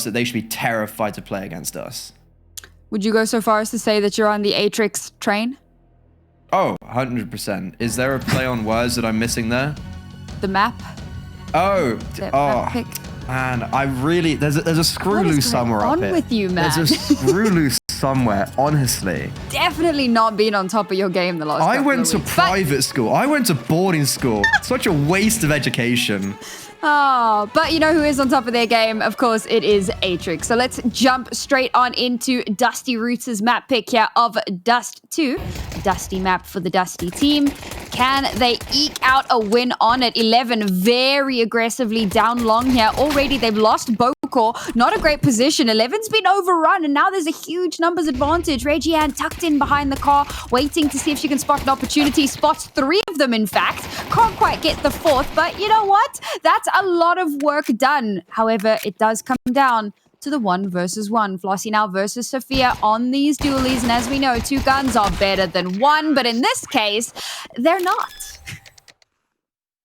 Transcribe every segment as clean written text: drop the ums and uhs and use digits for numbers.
that they should be terrified to play against us. Would you go so far as to say that you're on the Atrix train? Oh, 100%. Is there a play on words that I'm missing there? The map? Oh, Map pick? man, I really... There's a screw loose somewhere up here. What's with you, man? There's a screw loose somewhere, honestly. Definitely not been on top of your game the last couple of weeks. I went to private school. I went to boarding school. Such a waste of education. Oh, but you know who is on top of their game? Of course, it is Atrix. So let's jump straight on into Dusty Roots' map pick here of Dust2. Dusty map for the Dusty team. Can they eke out a win on it? 11 very aggressively down long here. Already they've lost Bokor. Not a great position. 11's been overrun, and now there's a huge numbers advantage. Regiane tucked in behind the car, waiting to see if she can spot an opportunity. Spots 3 of them, in fact. Can't quite get the 4th, but you know what? That's a lot of work done. However, it does come down to the 1 versus 1. Flossie now versus Sophia on these dualies, and as we know, 2 guns are better than 1, but in this case, they're not.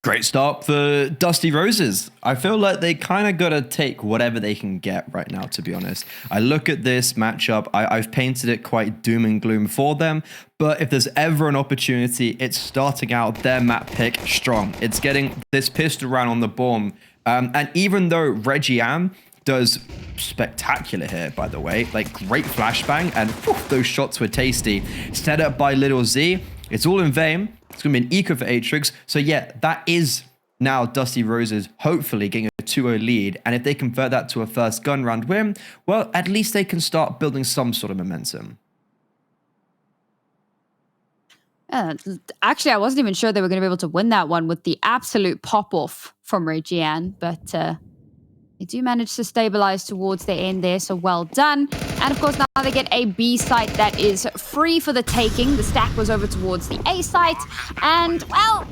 Great start for Dusty Roses. I feel like they kind of got to take whatever they can get right now, to be honest. I look at this matchup, I've painted it quite doom and gloom for them, but if there's ever an opportunity, it's starting out their map pick strong. It's getting this pistol round on the bomb. And even though Regiane does spectacular here, by the way, like great flashbang, and whew, those shots were tasty. Set up by Little Z. It's all in vain. It's going to be an eco for Atrix. So yeah, that is now Dusty Roses hopefully getting a 2-0 lead. And if they convert that to a first gun round win, well, at least they can start building some sort of momentum. Actually, I wasn't even sure they were going to be able to win that one with the absolute pop-off from Regiane, but they do manage to stabilize towards the end there, so well done. And of course, now they get a B site that is free for the taking. The stack was over towards the A site, and well,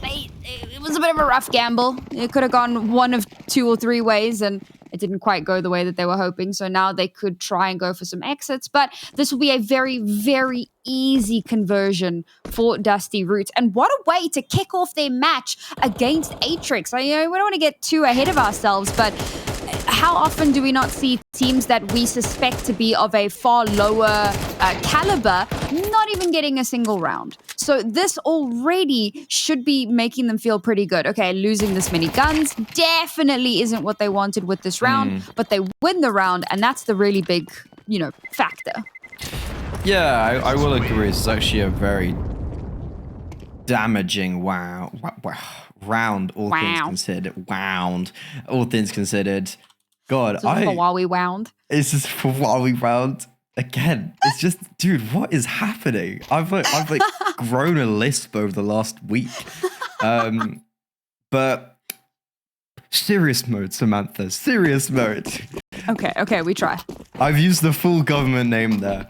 it was a bit of a rough gamble. It could have gone one of 2 or 3 ways, and it didn't quite go the way that they were hoping. So now they could try and go for some exits, but this will be a very, very easy conversion for Dusty Roots. And what a way to kick off their match against Atrix. We don't want to get too ahead of ourselves, but how often do we not see teams that we suspect to be of a far lower caliber not even getting a single round? So this already should be making them feel pretty good. Okay, losing this many guns definitely isn't what they wanted with this round, but they win the round, and that's the really big, factor. Yeah, I will agree. It's actually a very damaging round, all things considered. All things considered. God, for Huawei round. It's just for Huawei round. Again, it's just, dude, what is happening? I've grown a lisp over the last week. But serious mode, Samantha. Serious mode. Okay, we try. I've used the full government name there.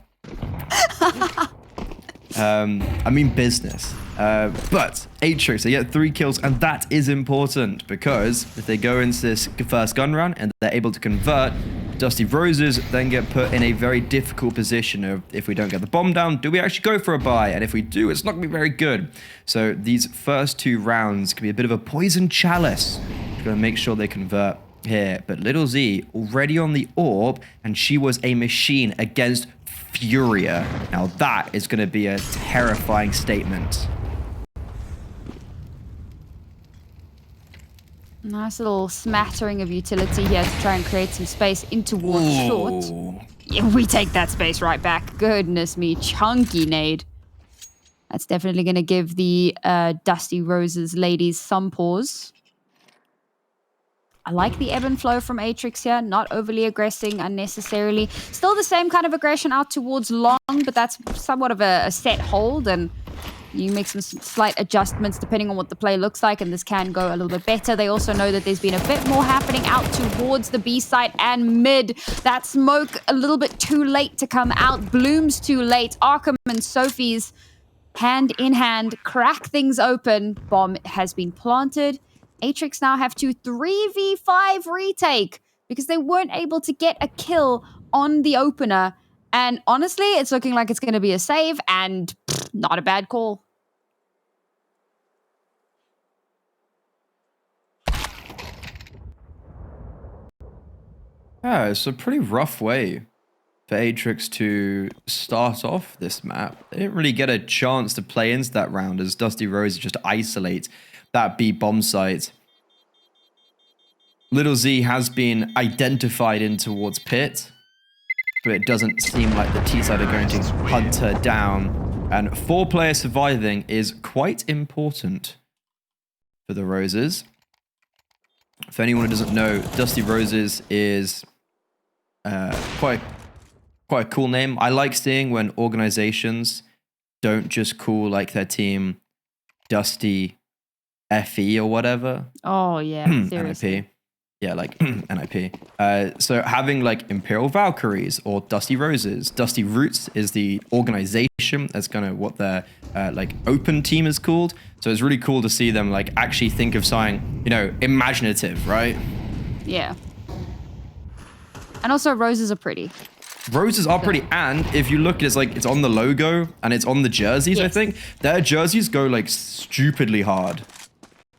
I mean business. But Atrix, they get 3 kills, and that is important because if they go into this first gun round and they're able to convert, Dusty Roses then get put in a very difficult position of, if we don't get the bomb down, do we actually go for a buy? And if we do, it's not going to be very good. So these first 2 rounds can be a bit of a poison chalice. We're going to make sure they convert here. But Little Z already on the orb, and she was a machine against Furia. Now that is going to be a terrifying statement. Nice little smattering of utility here to try and create some space in towards short. Yeah, we take that space right back. Goodness me, chunky nade. That's definitely going to give the Dusty Roses ladies some pause. I like the ebb and flow from Atrix here, not overly aggressing unnecessarily. Still the same kind of aggression out towards long, but that's somewhat of a set hold, and you make some slight adjustments depending on what the play looks like, and this can go a little bit better. They also know that there's been a bit more happening out towards the B site and mid. That smoke a little bit too late to come out. Blooms too late. Arkham and Sophie's hand in hand crack things open. Bomb has been planted. Atrix now have to 3v5 retake because they weren't able to get a kill on the opener. And honestly, it's looking like it's going to be a save, and not a bad call. Yeah, it's a pretty rough way for Atrix to start off this map. They didn't really get a chance to play into that round as Dusty Rose just isolate that B bomb site. Little Z has been identified in towards pit, but it doesn't seem like the T-side are going to hunt her down. And 4-player surviving is quite important for the Roses. For anyone who doesn't know, Dusty Roses is quite a cool name. I like seeing when organizations don't just call like their team Dusty FE or whatever. Oh, yeah. Seriously. NIP. Yeah, like NIP. So having like Imperial Valkyries or Dusty Roses. Dusty Roots is the organization. That's kind of what their like open team is called. So it's really cool to see them like actually think of something, you know, imaginative, right? Yeah. And also roses are pretty. Roses are pretty, and if you look, it's like it's on the logo and it's on the jerseys. Yes. I think their jerseys go like stupidly hard.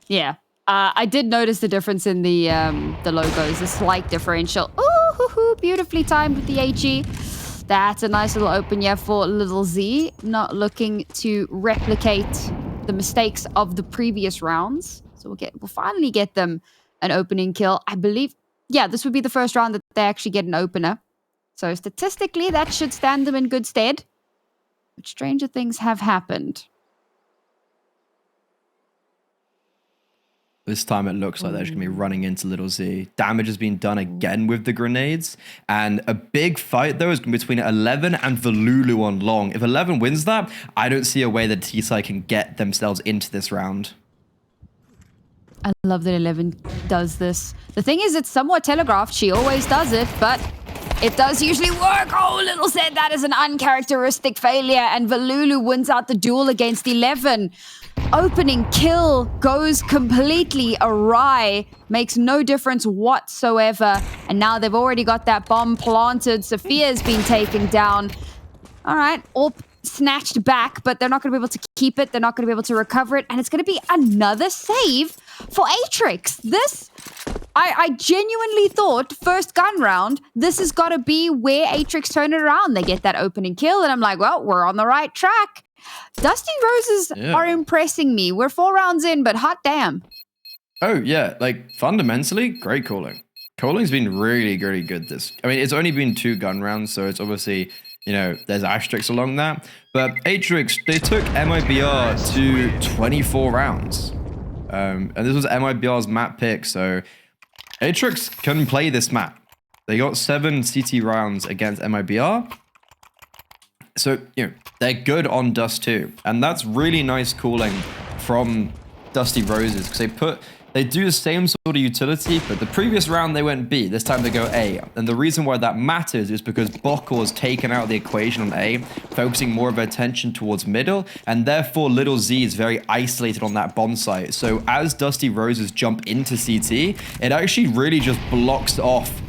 Yeah. I did notice the difference in the logos, a slight differential. Ooh, beautifully timed with the HE. That's a nice little open, yeah, for Little Z. Not looking to replicate the mistakes of the previous rounds. So we'll finally get them an opening kill. I believe, yeah, this would be the first round that they actually get an opener. So statistically, that should stand them in good stead. But stranger things have happened. This time it looks like they're just going to be running into Little Z. Damage has been done again with the grenades. And a big fight, though, is between 11 and Volulu on long. If 11 wins that, I don't see a way that T-Side can get themselves into this round. I love that 11 does this. The thing is, it's somewhat telegraphed. She always does it, but it does usually work. Oh, Little Z, that is an uncharacteristic failure. And Volulu wins out the duel against 11. Opening kill goes completely awry, makes no difference whatsoever. And now they've already got that bomb planted. Sophia's been taken down. All right, all snatched back, but they're not going to be able to keep it. They're not going to be able to recover it. And it's going to be another save for Atrix. This, I genuinely thought, first gun round, this has got to be where Atrix turn it around. They get that opening kill, and I'm like, well, we're on the right track. Dusty Roses are impressing me. We're 4 rounds in, but hot damn. Oh, yeah. Like, fundamentally, great calling. Calling's been really, really good this. I mean, it's only been 2 gun rounds, so it's obviously, you know, there's asterisks along that. But Atrix, they took MIBR to 24 rounds. And this was MIBR's map pick, so Atrix can play this map. They got 7 CT rounds against MIBR. So, you know, they're good on Dust2. And that's really nice calling from Dusty Roses, because they do the same sort of utility, but the previous round they went B. This time they go A. And the reason why that matters is because Bokor's taken out the equation on A, focusing more of their attention towards middle, and therefore Little Z is very isolated on that bomb site. So as Dusty Roses jump into CT, it actually really just blocks off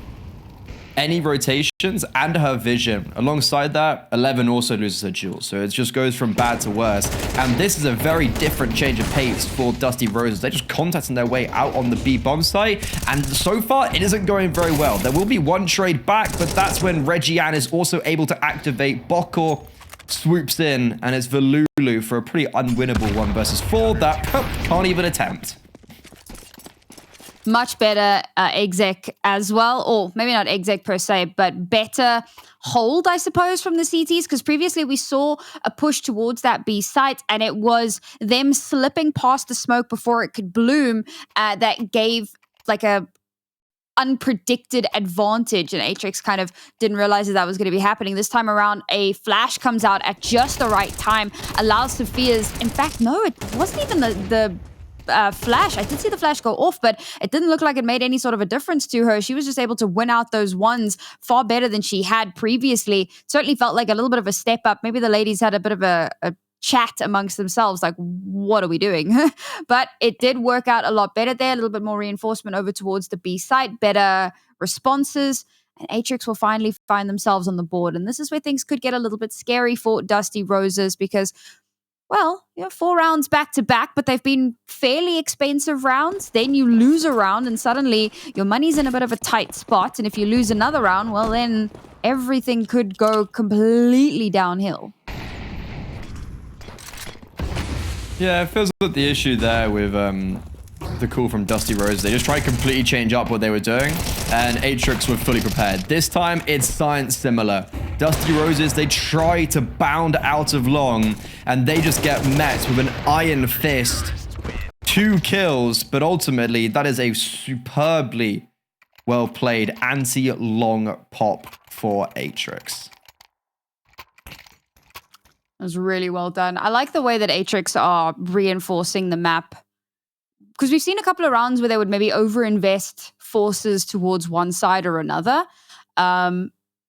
any rotations and her vision. Alongside that, 11 also loses her duel, so it just goes from bad to worse. And this is a very different change of pace for Dusty Roses. They're just contacting their way out on the B bomb site, and so far it isn't going very well. There will be one trade back, but that's when Reggiane is also able to activate. Bokor swoops in, and it's Volulu for a pretty unwinnable 1 versus 4 that can't even attempt. Much better exec as well, or maybe not exec per se, but better hold, I suppose, from the CTs, because previously we saw a push towards that B site, and it was them slipping past the smoke before it could bloom that gave like a unpredicted advantage, and Atrix kind of didn't realize that was going to be happening. This time around, a flash comes out at just the right time, allows Sophia's, in fact, no, it wasn't even the flash. I did see the flash go off, but it didn't look like it made any sort of a difference to her. She was just able to win out those ones far better than she had previously. Certainly felt like a little bit of a step up. Maybe the ladies had a bit of a chat amongst themselves, like, what are we doing? But it did work out a lot better there. A little bit more reinforcement over towards the B site, better responses, and Atrix will finally find themselves on the board. And this is where things could get a little bit scary for Dusty Roses, because, well, 4 rounds back to back, but they've been fairly expensive rounds. Then you lose a round and suddenly your money's in a bit of a tight spot. And if you lose another round, well, then everything could go completely downhill. Yeah, it feels like the issue there with the call from Dust2 Round. They just tried to completely change up what they were doing, and Atrix were fully prepared. This time, it's science similar. Dust2 Round, they try to bound out of long, and they just get met with an iron fist. 2 kills, but ultimately, that is a superbly well-played anti-long pop for Atrix. That was really well done. I like the way that Atrix are reinforcing the map. Because we've seen a couple of rounds where they would maybe overinvest forces towards one side or another.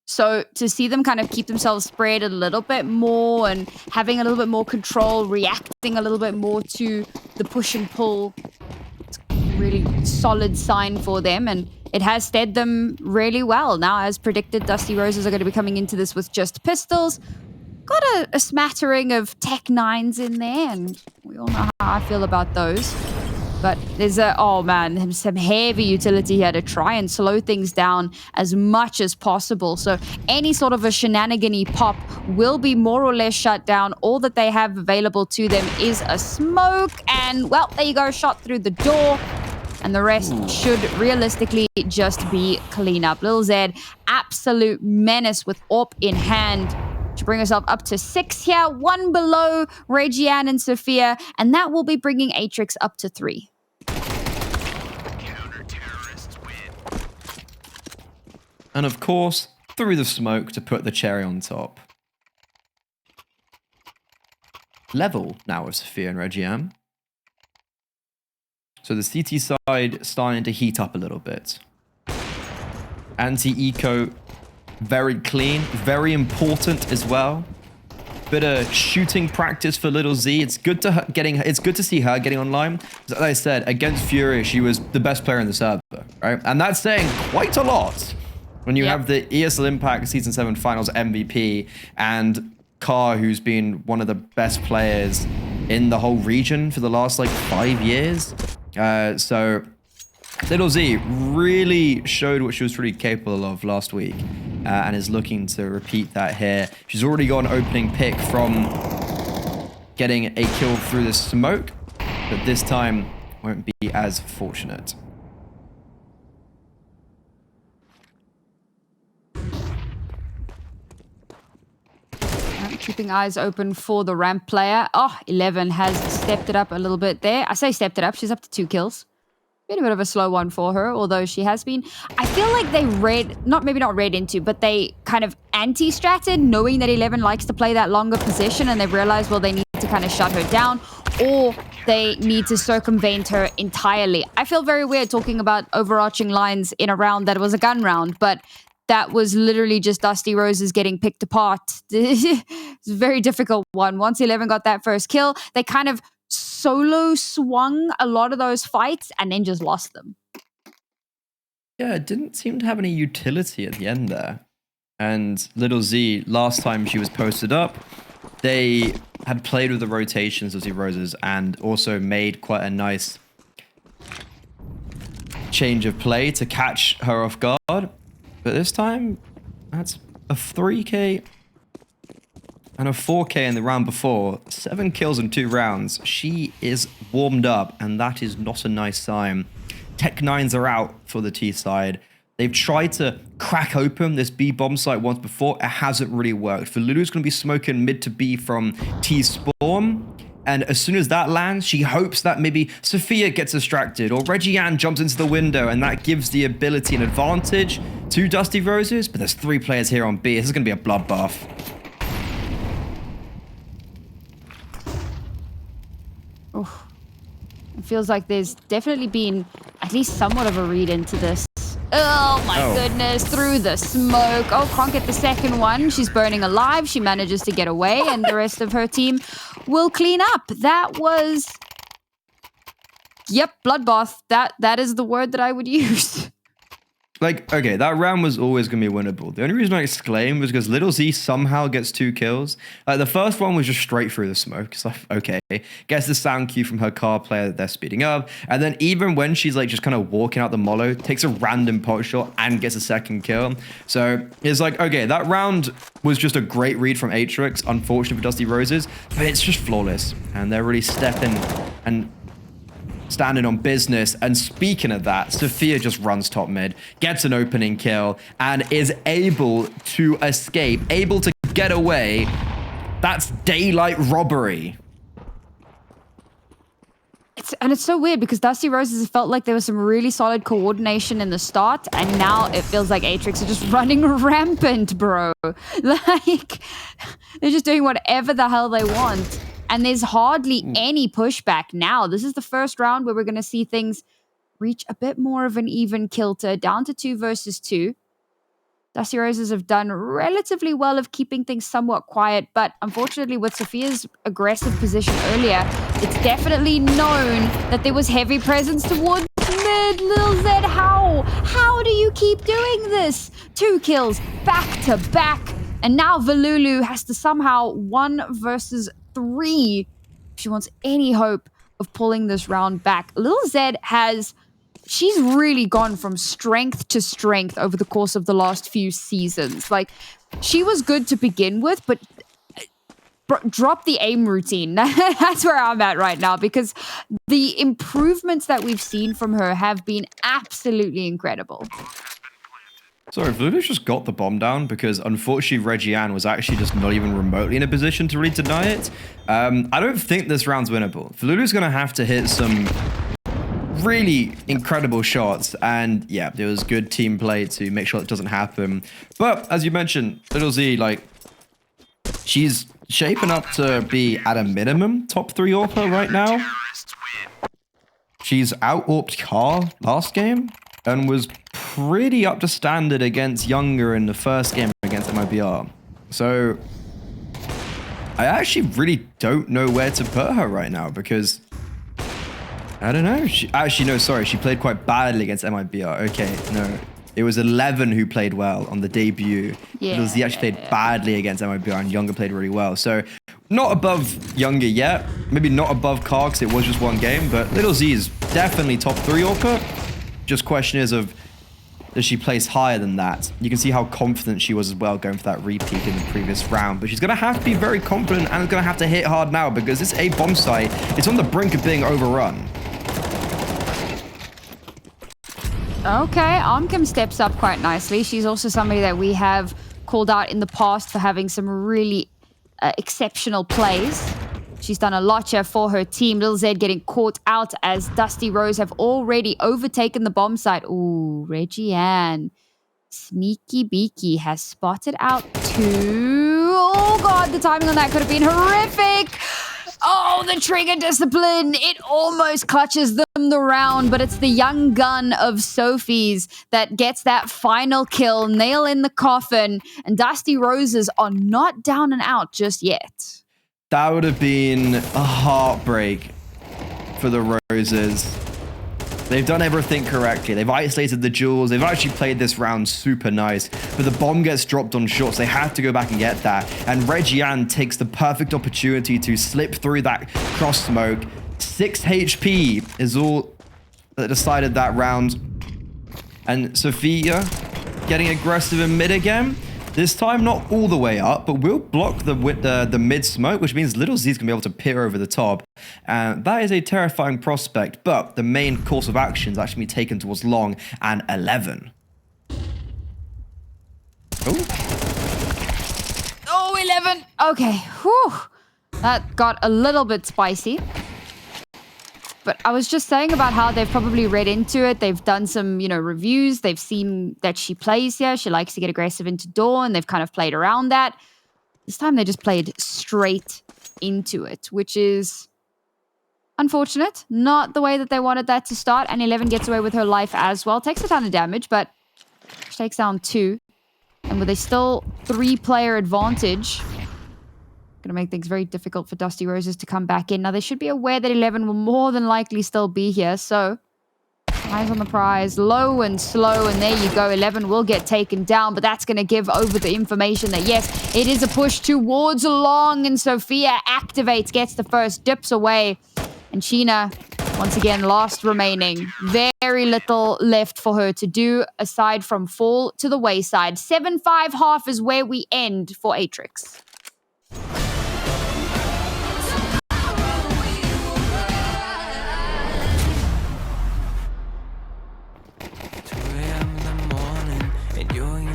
So to see them kind of keep themselves spread a little bit more and having a little bit more control, reacting a little bit more to the push and pull, it's a really solid sign for them. And it has steered them really well. Now, as predicted, Dust2 Round are going to be coming into this with just pistols. Got a smattering of Tech 9s in there, and we all know how I feel about those. But there's some heavy utility here to try and slow things down as much as possible. So any sort of a shenanigan-y pop will be more or less shut down. All that they have available to them is a smoke. And, well, there you go, shot through the door. And the rest should realistically just be cleanup. Lil Z, absolute menace with AWP in hand to bring herself up to 6 here. 1 below Regiane and Sophia. And that will be bringing Atrix up to 3. And of course, through the smoke to put the cherry on top. Level now with Sophia and Regiane. So the CT side starting to heat up a little bit. Anti-eco, very clean, very important as well. Bit of shooting practice for Little Z. It's good to see her getting online. As I said, against Fury, she was the best player in the server, right? And that's saying quite a lot when you have the ESL Impact Season 7 Finals MVP and Car, who's been one of the best players in the whole region for the last, 5 years. So Little Z really showed what she was really capable of last week and is looking to repeat that here. She's already got an opening pick from getting a kill through the smoke, but this time won't be as fortunate. Keeping eyes open for the ramp player. Oh, 11 has stepped it up a little bit there. I say stepped it up. She's up to 2 kills. Been a bit of a slow one for her, although she has been. I feel like they maybe not read into, but they kind of anti-stratted, knowing that 11 likes to play that longer position, and they've realized, well, they need to kind of shut her down, or they need to circumvent her entirely. I feel very weird talking about overarching lines in a round that was a gun round, but that was literally just Dust2 Round getting picked apart. It's a very difficult one. Once 11 got that first kill, they kind of solo swung a lot of those fights and then just lost them. Yeah, it didn't seem to have any utility at the end there. And Little Z, last time she was posted up, they had played with the rotations of the Roses and also made quite a nice change of play to catch her off guard. But this time, that's a 3K and a 4K in the round before. 7 kills in 2 rounds. She is warmed up, and that is not a nice sign. Tech 9s are out for the T side. They've tried to crack open this B bomb site once before. It hasn't really worked. For Lulu's going to be smoking mid to B from T spawn. And as soon as that lands, she hopes that maybe Sophia gets distracted or Regiane jumps into the window, and that gives the ability and advantage to Dust2 Round. But there's 3 players here on B. This is going to be a bloodbath. Oh, it feels like there's definitely been at least somewhat of a read into this. Oh my goodness, through the smoke. Oh, can't get the second one. She's burning alive. She manages to get away, and the rest of her team will clean up. That was... Yep, bloodbath. That is the word that I would use. like, okay, that round was always going to be winnable. The only reason I exclaimed was because Little Z somehow gets 2 kills. Like, the first one was just straight through the smoke. It's like, okay, gets the sound cue from her car player that they're speeding up. And then even when she's like just kind of walking out the mollo, takes a random pot shot and gets a second kill. So it's like, okay, that round was just a great read from Atrix, unfortunately for Dusty Roses, but it's just flawless. And they're really stepping and standing on business. And speaking of that, Sophia just runs top mid, gets an opening kill, and is able to escape, able to get away. That's daylight robbery. It's so weird because Dusty Roses felt like there was some really solid coordination in the start, and now it feels like Atrix are just running rampant, bro. Like, they're just doing whatever the hell they want. And there's hardly any pushback now. This is the first round where we're going to see things reach a bit more of an even kilter, down to 2 versus 2. Dusty Roses have done relatively well of keeping things somewhat quiet, but unfortunately with Sophia's aggressive position earlier, it's definitely known that there was heavy presence towards mid. Lil Z, how do you keep doing this? 2 kills back to back, and now Valulu has to somehow 1 versus 3 if she wants any hope of pulling this round back. Lil Z she's really gone from strength to strength over the course of the last few seasons. Like, she was good to begin with, but drop the aim routine. That's where I'm at right now, because the improvements that we've seen from her have been absolutely incredible. Sorry, Valulu's just got the bomb down because unfortunately Reggie-Ann was actually just not even remotely in a position to really deny it. I don't think this round's winnable. Valulu's going to have to hit some really incredible shots, and yeah, there was good team play to make sure it doesn't happen. But as you mentioned, Little Z, like, she's shaping up to be at a minimum top 3 AWPer right now. She's out-AWPed Car last game and was pretty up to standard against Younger in the first game against MIBR. So I actually really don't know where to put her right now, because I don't know. She played quite badly against MIBR. Okay, no. It was 11 who played well on the debut. Yeah. Little Z actually played badly against MIBR, and Younger played really well. So not above Younger yet. Maybe not above Car because it was just 1 game, but Little Z is definitely top 3 AWPer. Just question is of, does she place higher than that? You can see how confident she was as well going for that repeat in the previous round. But she's going to have to be very confident and going to have to hit hard now, because this A bomb site is on the brink of being overrun. Okay, Armcam steps up quite nicely. She's also somebody that we have called out in the past for having some really exceptional plays. She's done a lot here for her team. Lil Z getting caught out as Dusty Rose have already overtaken the bomb site. Ooh, Reggie-Ann. Sneaky Beaky has spotted out 2. Oh god, the timing on that could have been horrific. Oh, the trigger discipline. It almost clutches them the round, but it's the young gun of Sophie's that gets that final kill, nail in the coffin, and Dusty Roses are not down and out just yet. That would have been a heartbreak for the Roses. They've done everything correctly. They've isolated the jewels. They've actually played this round super nice. But the bomb gets dropped on shots. They have to go back and get that. And Reggie-Ann takes the perfect opportunity to slip through that cross smoke. 6 HP is all that decided that round. And Sophia getting aggressive in mid again. This time, not all the way up, but we'll block the mid smoke, which means Little Z's going to be able to peer over the top. And that is a terrifying prospect, but the main course of action is actually taken towards Long and 11. Oh, 11. Okay. Whew. That got a little bit spicy. But I was just saying about how they've probably read into it. They've done some, reviews. They've seen that she plays here. She likes to get aggressive into Dawn. They've kind of played around that. This time they just played straight into it, which is unfortunate. Not the way that they wanted that to start. And 11 gets away with her life as well. Takes a ton of damage, but she takes down 2. And with a still 3-player advantage, going to make things very difficult for Dusty Roses to come back in. Now, they should be aware that 11 will more than likely still be here, so Eyes on the prize, low and slow, and there you go. 11 will get taken down, but that's going to give over the information that, yes, it is a push towards long, and Sophia activates, gets the first, dips away, and Sheena, once again, last remaining. Very little left for her to do, aside from fall to the wayside. 7-5 half is where we end for Atrix.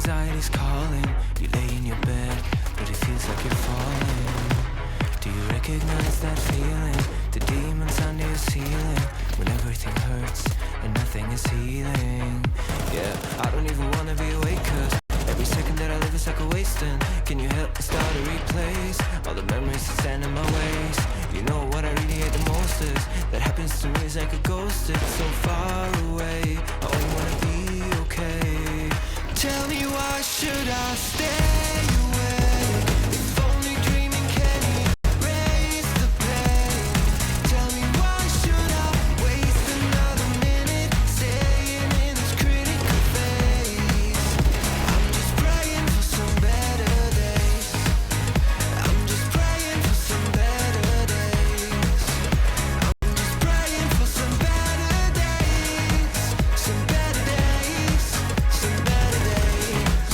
Anxiety's calling. You lay in your bed, but it feels like you're falling. Do you recognize that feeling? The demons under your ceiling, when everything hurts and nothing is healing. Yeah, I don't even wanna be awake, 'cause every second that I live is like a wasting. Can you help me start to replace all the memories that stand in my ways? You know what I really hate the most is that happens to me is like a ghost. It's so far away. I only wanna be okay. Tell me, why should I stay away? If only dreaming can erase the pain. Tell me, why should I waste another minute staying in this critical phase? I'm just praying for some better days. I'm just praying for some better days. I'm just praying for some better days. Some better days. Some better days.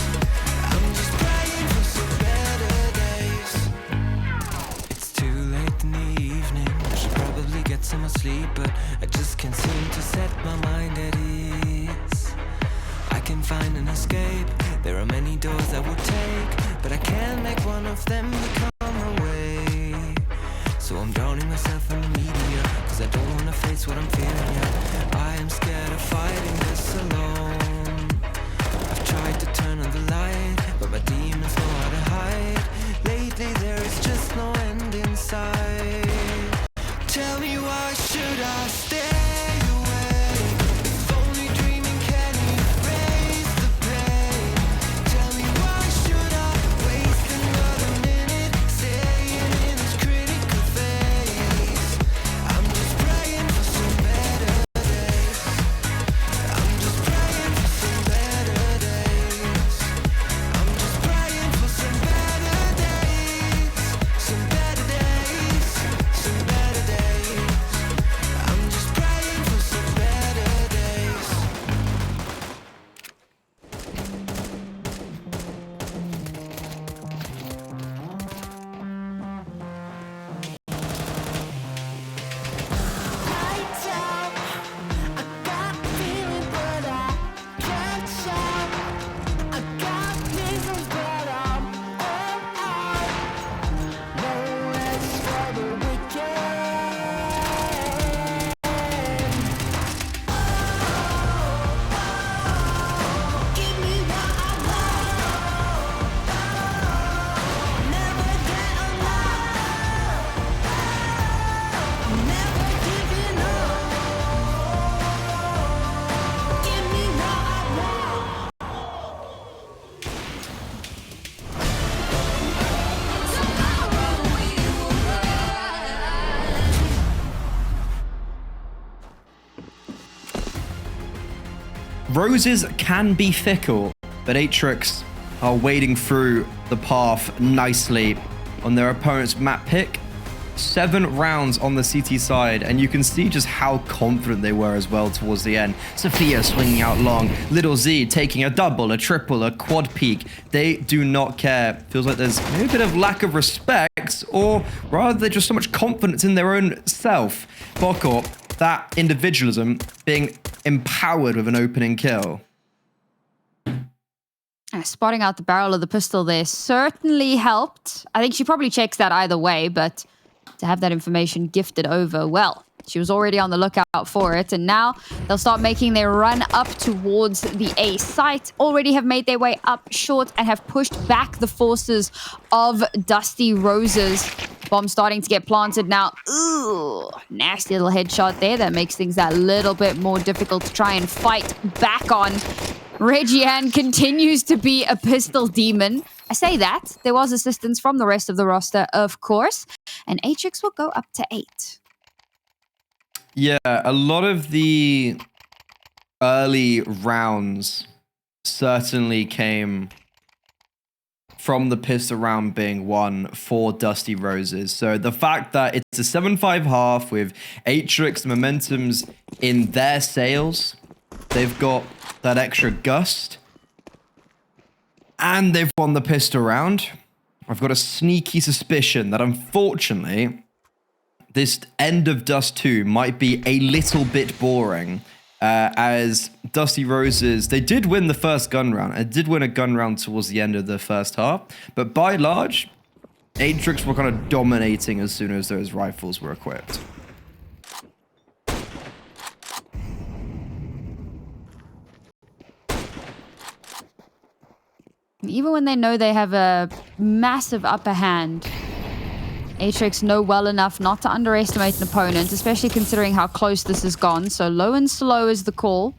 I'm just praying for some better days. It's too late in the evening. I should probably get some more sleep, but I just can't seem to set my mind at ease. I can find an escape. There are many doors I would take, but I can't make one of them become a way. So I'm drowning myself in the media, 'cause I don't wanna face what I'm feeling yet. I am scared of fighting this alone. I've tried to turn on the light, but my demons know how to hide. Lately there is just no end in sight. Tell me, why should I stay away? If only dreaming can erase the pain. Tell me, why should I waste another minute staying in this critical phase? I'm just praying for some better days. I'm just praying for some better days. I'm just praying for some better days. Some better days. Some better days. I'm just praying for some better days. Lights out. I got a feeling, but I can't shout. I got reasons, but I'm all out. No rest for the wicked. Give me what I want. Never get alone. Never giving up. Give me what I want. Roses can be fickle, but Atrix are wading through the path nicely on their opponent's map pick. 7 rounds on the CT side, and you can see just how confident they were as well towards the end. Sophia swinging out long, Little Z taking a double, a triple, a quad peak. They do not care. Feels like there's maybe a bit of lack of respect, or rather they're just so much confidence in their own self. Boko, that individualism being empowered with an opening kill. Spotting out the barrel of the pistol there certainly helped. I think she probably checks that either way, but to have that information gifted over, well, she was already on the lookout for it, and now they'll start making their run up towards the A site. Already have made their way up short and have pushed back the forces of Dusty Roses. Bomb starting to get planted now. Ooh, nasty little headshot there. That makes things that little bit more difficult to try and fight back on. Regiane continues to be a pistol demon. I say that. There was assistance from the rest of the roster, of course. And Atrix will go up to 8. Yeah, a lot of the early rounds certainly came from the pistol round being won for Dusty Roses. So the fact that it's a 7-5 half with Atrix momentum's in their sails, they've got that extra gust, and they've won the pistol round. I've got a sneaky suspicion that unfortunately this end of Dust 2 might be a little bit boring, as Dusty Roses, they did win the first gun round. It did win a gun round towards the end of the first half, but by and large, Atrix were kind of dominating as soon as those rifles were equipped. Even when they know they have a massive upper hand, Atrix know well enough not to underestimate an opponent, especially considering how close this has gone. So low and slow is the call.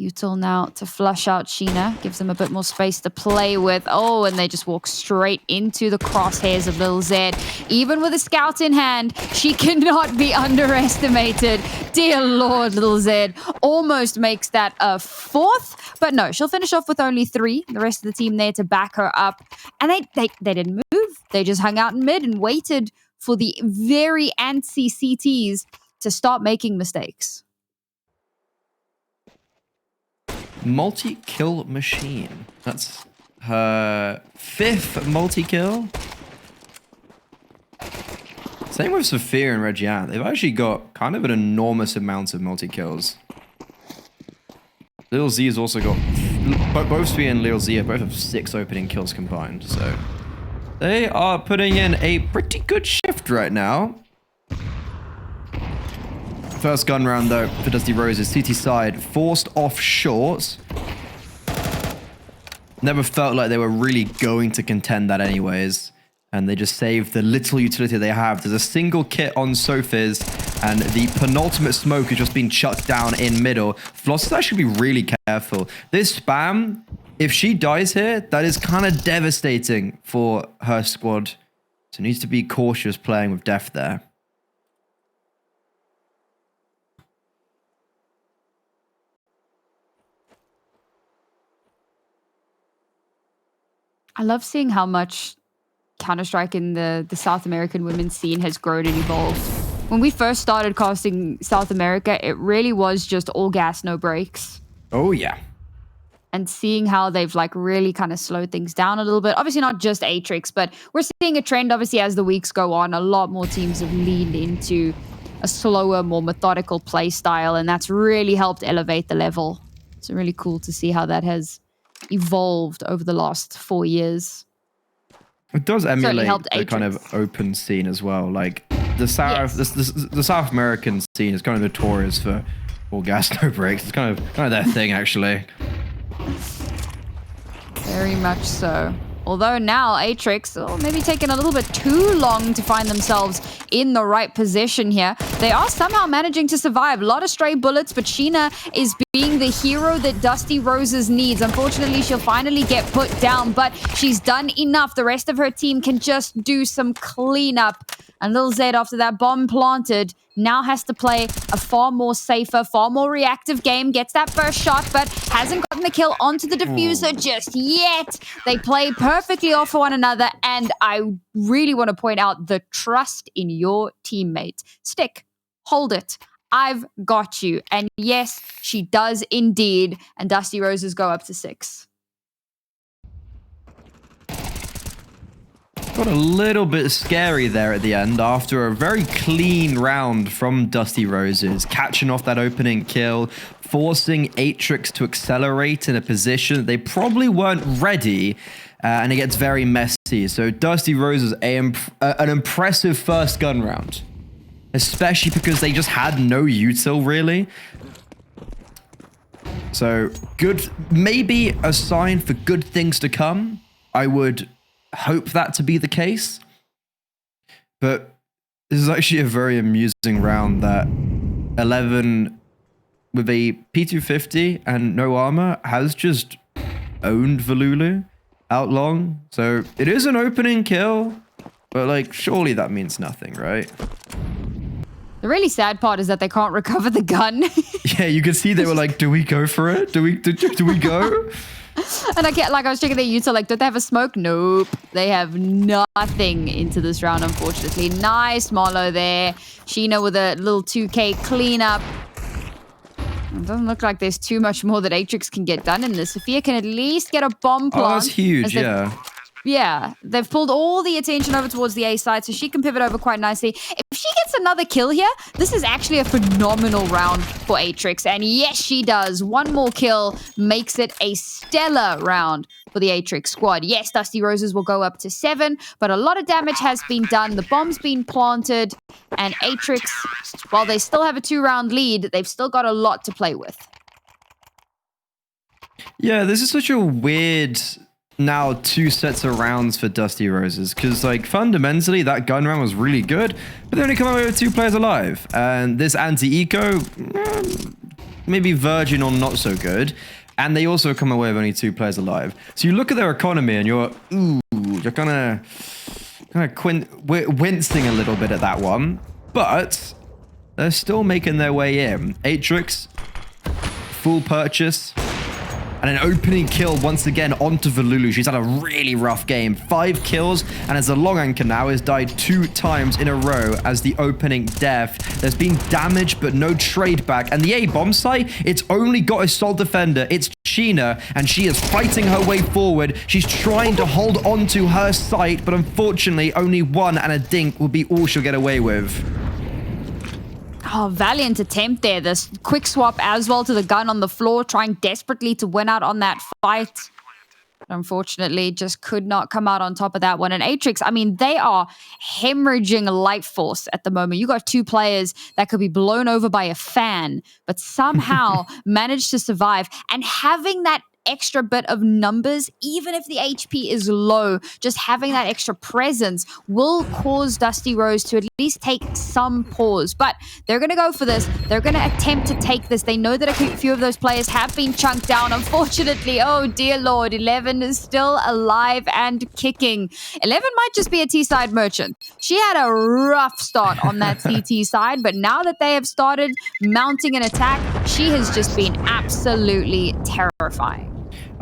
Util now to flush out Sheena, gives them a bit more space to play with. Oh, and they just walk straight into the crosshairs of Lil Zed. Even with a scout in hand, she cannot be underestimated. Dear Lord, Lil Zed almost makes that a 4th, but no, she'll finish off with only 3. The rest of the team there to back her up. And they didn't move. They just hung out in mid and waited for the very antsy CTs to start making mistakes. Multi-kill machine. That's her 5th multi-kill. Same with Sophia and Reggiane. They've actually got kind of an enormous amount of multi-kills. Lil Z has also got... Both Sophia and Lil Z both have 6 opening kills combined, so... They are putting in a pretty good shift right now. First gun round, though, for Dusty Roses. CT side, forced off short. Never felt like they were really going to contend that anyways. And they just saved the little utility they have. There's a single kit on Sofiaxyz, and the penultimate smoke has just been chucked down in middle. Floss has actually be really careful. This spam, if she dies here, that is kind of devastating for her squad. So needs to be cautious playing with death there. I love seeing how much Counter-Strike in the South American women's scene has grown and evolved. When we first started casting South America, it really was just all gas, no brakes. Oh, yeah. And seeing how they've like really kind of slowed things down a little bit. Obviously not just Atrix, but we're seeing a trend, obviously, as the weeks go on. A lot more teams have leaned into a slower, more methodical play style, and that's really helped elevate the level. It's really cool to see how that has evolved over the last 4 years. It does emulate the Atrix. kind of open scene as well. Like the South, the South American scene is kind of notorious for all gas, no brakes. It's kind of their thing, actually. Very much so. Although now Atrix, maybe taking a little bit too long to find themselves in the right position here. They are somehow managing to survive. A lot of stray bullets, but Sheena is being the hero that Dusty Roses needs. Unfortunately, she'll finally get put down, but she's done enough. The rest of her team can just do some cleanup. And Lil Zed, after that bomb planted, now has to play a far more safer, far more reactive game. Gets that first shot, but hasn't gotten the kill onto the diffuser just yet. They play perfectly off one another, and I really want to point out the trust in your teammate. Stick, hold it. I've got you. And yes, she does indeed. And Dusty Roses go up to 6. Got a little bit scary there at the end after a very clean round from Dusty Roses, catching off that opening kill, forcing Atrix to accelerate in a position that they probably weren't ready, and it gets very messy. So Dusty Roses, an impressive first gun round, especially because they just had no util really. So good, maybe a sign for good things to come. I would hope that to be the case, but this is actually a very amusing round that 11 with a P250 and no armor has just owned Valulu out long. So it is an opening kill, but like surely that means nothing, right? The really sad part is that they can't recover the gun. Yeah, you can see they were like, do we go for it? Do we go? And I was checking their util, like, did they have a smoke? Nope. They have nothing into this round, unfortunately. Nice Marlow there. Sheena with a little 2K cleanup. It doesn't look like there's too much more that Atrix can get done in this. Sophia can at least get a bomb plant. Oh, that's huge, yeah. Yeah, they've pulled all the attention over towards the A side, so she can pivot over quite nicely. If she gets another kill here, this is actually a phenomenal round for Atrix. And yes, she does. One more kill makes it a stellar round for the Atrix squad. Yes, Dusty Roses will go up to 7, but a lot of damage has been done. The bomb's been planted, and Atrix, while they still have a 2-round lead, they've still got a lot to play with. Yeah, this is such a weird... now 2 sets of rounds for Dusty Roses, because like fundamentally that gun round was really good, but they only come away with 2 players alive, and this anti-eco maybe virgin or not so good, and they also come away with only 2 players alive. So you look at their economy and you're kind of wincing a little bit at that one, but they're still making their way in. Atrix, full purchase. And an opening kill once again onto Valulu. She's had a really rough game. 5 kills, and as a long anchor now has died 2 times in a row as the opening death. There's been damage, but no trade back. And the A bomb site, it's only got a sole defender. It's Sheena, and she is fighting her way forward. She's trying to hold on to her site, but unfortunately, only 1 and a dink will be all she'll get away with. Oh, valiant attempt there. This quick swap as well to the gun on the floor, trying desperately to win out on that fight. But unfortunately, just could not come out on top of that one. And Atrix, I mean, they are hemorrhaging life force at the moment. You got 2 players that could be blown over by a fan, but somehow managed to survive. And having that extra bit of numbers, even if the HP is low, just having that extra presence will cause Dusty Rose to at least take some pause. But they're going to go for this. They're going to attempt to take this. They know that a few of those players have been chunked down. Unfortunately, oh dear Lord, 11 is still alive and kicking. 11 might just be a T-side merchant. She had a rough start on that CT side, but now that they have started mounting an attack, she has just been absolutely terrifying.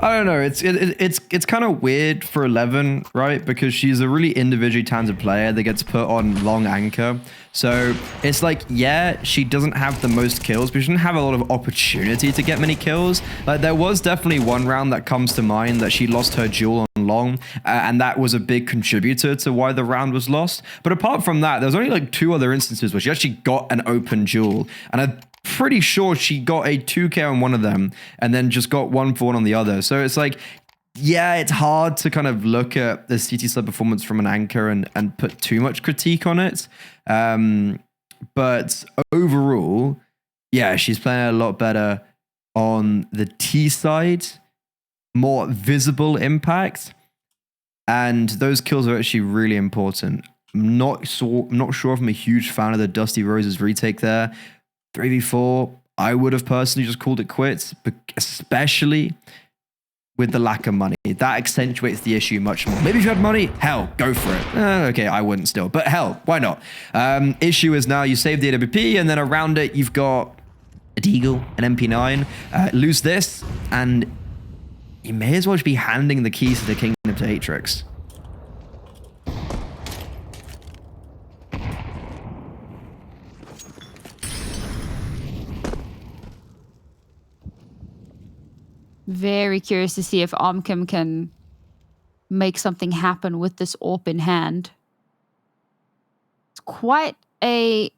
I don't know. It's kind of weird for 11, right? Because she's a really individually talented player that gets put on long anchor. So it's like, yeah, she doesn't have the most kills, but she doesn't have a lot of opportunity to get many kills. Like there was definitely one round that comes to mind that she lost her duel on long, and that was a big contributor to why the round was lost. But apart from that, there's only like 2 other instances where she actually got an open duel, and I'm pretty sure she got a 2K on one of them and then just got 1 for 1 on the other. So it's like, yeah, it's hard to kind of look at the CT sub performance from an anchor and put too much critique on it. But overall, yeah, she's playing a lot better on the T side, more visible impact, and those kills are actually really important. I'm not sure if I'm a huge fan of the Dusty Roses retake there. 3v4, I would have personally just called it quits, but especially with the lack of money. That accentuates the issue much more. Maybe if you had money, hell, go for it. Okay, I wouldn't still, but hell, why not? Issue is now you save the AWP, and then around it, you've got a Deagle, an MP9. Lose this, and you may as well just be handing the keys to the kingdom to Atrix. Very curious to see if Omkim can make something happen with this AWP in hand. It's quite a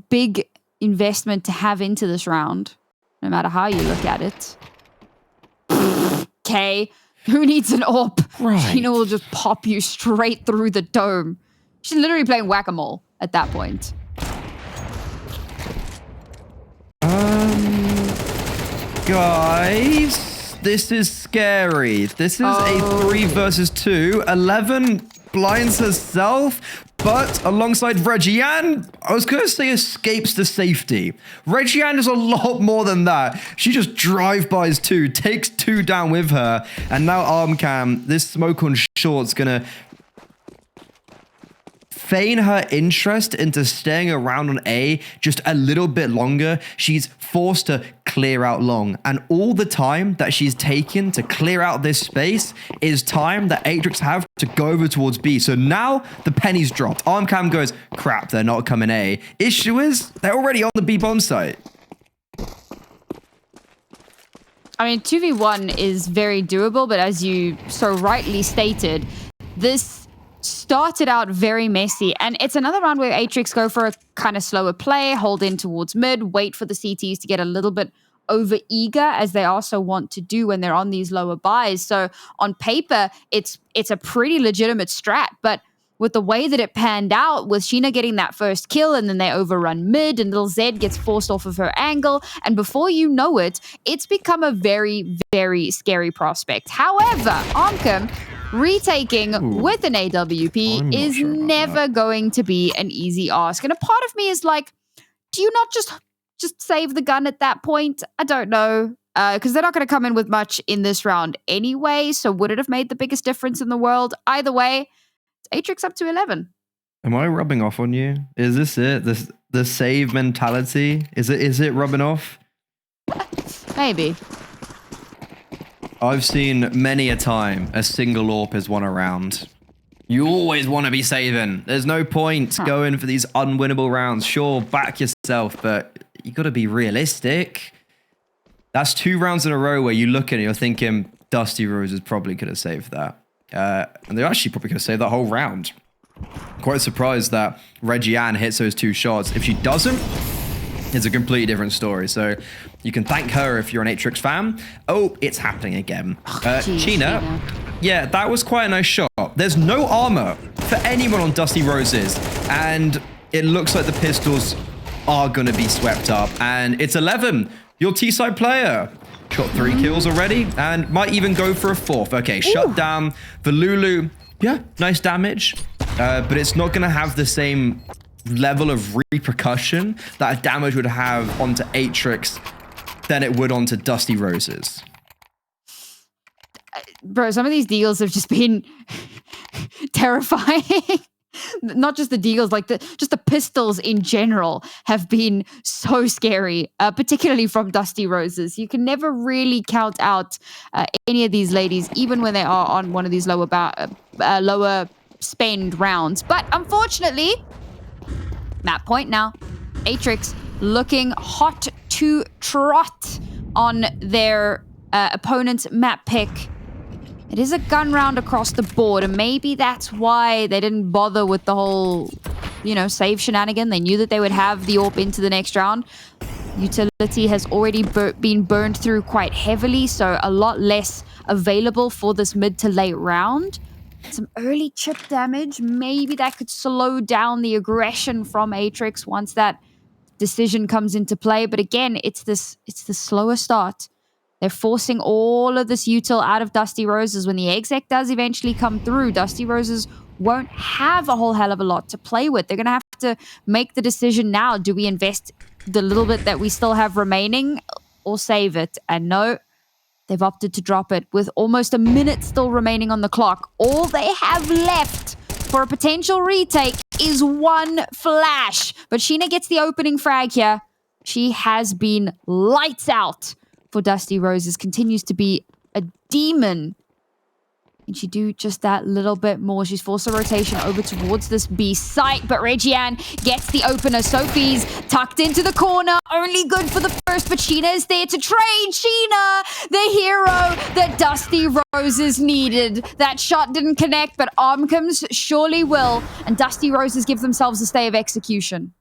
big investment to have into this round, no matter how you look at it. Okay, who needs an AWP? Right. Sheena will just pop you straight through the dome. She's literally playing whack-a-mole at that point. Guys, this is scary. This is a 3 versus 2. 11 blinds herself, but alongside Reggiane, I was going to say escapes to safety. Reggiane is a lot more than that. She just drive-bys 2, takes 2 down with her, and now Armcam, this smoke on short's going to feign her interest into staying around on A just a little bit longer, she's forced to clear out long. And all the time that she's taken to clear out this space is time that Atrix have to go over towards B. So now the penny's dropped. Armcam goes, crap, they're not coming A. Issue is, they're already on the B bomb site. I mean, 2v1 is very doable, but as you so rightly stated, this started out very messy. And it's another round where Atrix go for a kind of slower play, hold in towards mid, wait for the CTs to get a little bit over eager, as they also want to do when they're on these lower buys. So on paper, it's a pretty legitimate strat, but with the way that it panned out, with Sheena getting that first kill and then they overrun mid and little Zed gets forced off of her angle, and before you know it, it's become a very, very scary prospect. However, Armcam retaking with an AWP is never going to be an easy ask. And a part of me is like, do you not just save the gun at that point? I don't know. Because they're not going to come in with much in this round anyway, so would it have made the biggest difference in the world? Either way, Atrix up to 11. Am I rubbing off on you? Is this it? The save mentality? Is it rubbing off? Maybe. I've seen many a time a single AWP has won a round. You always want to be saving. There's no point going for these unwinnable rounds. Sure, back yourself, but you got to be realistic. That's 2 rounds in a row where you look at it and you're thinking, Dusty Roses probably could have saved that. And they actually probably could have saved that whole round. Quite surprised that Reggie Ann hits those 2 shots. If she doesn't, it's a completely different story. So you can thank her if you're an Atrix fan. Oh, it's happening again. Sheena, yeah, that was quite a nice shot. There's no armor for anyone on Dusty Roses. And it looks like the pistols are going to be swept up. And it's 11, your T-side player. Got 3 kills already and might even go for a 4th. Okay, shut down the Lulu. Yeah, nice damage. But it's not going to have the same level of repercussion that a damage would have onto Atrix than it would onto Dusty Roses. Bro, some of these deals have just been terrifying. Not just the deals, like just the pistols in general have been so scary, particularly from Dusty Roses. You can never really count out any of these ladies, even when they are on one of these lower spend rounds. But unfortunately, map point now. Atrix looking hot to trot on their opponent's map pick. It is a gun round across the board, and maybe that's why they didn't bother with the whole, save shenanigan. They knew that they would have the AWP into the next round. Utility has already been burned through quite heavily, so a lot less available for this mid to late round. Some early chip damage. Maybe that could slow down the aggression from Atrix once that decision comes into play. But again, it's the slower start. They're forcing all of this util out of Dusty Roses. When the exec does eventually come through, Dusty Roses won't have a whole hell of a lot to play with. They're going to have to make the decision now. Do we invest the little bit that we still have remaining or save it? And no, they've opted to drop it with almost a minute still remaining on the clock. All they have left for a potential retake is 1 flash. But Sheena gets the opening frag here. She has been lights out for Dusty Roses, continues to be a demon. And she do just that little bit more. She's forced a rotation over towards this B site, but Regiane gets the opener. Sophie's tucked into the corner, only good for the first, but Sheena is there to trade. Sheena, the hero that Dusty Roses needed. That shot didn't connect, but Armcams surely will, and Dusty Roses give themselves a stay of execution.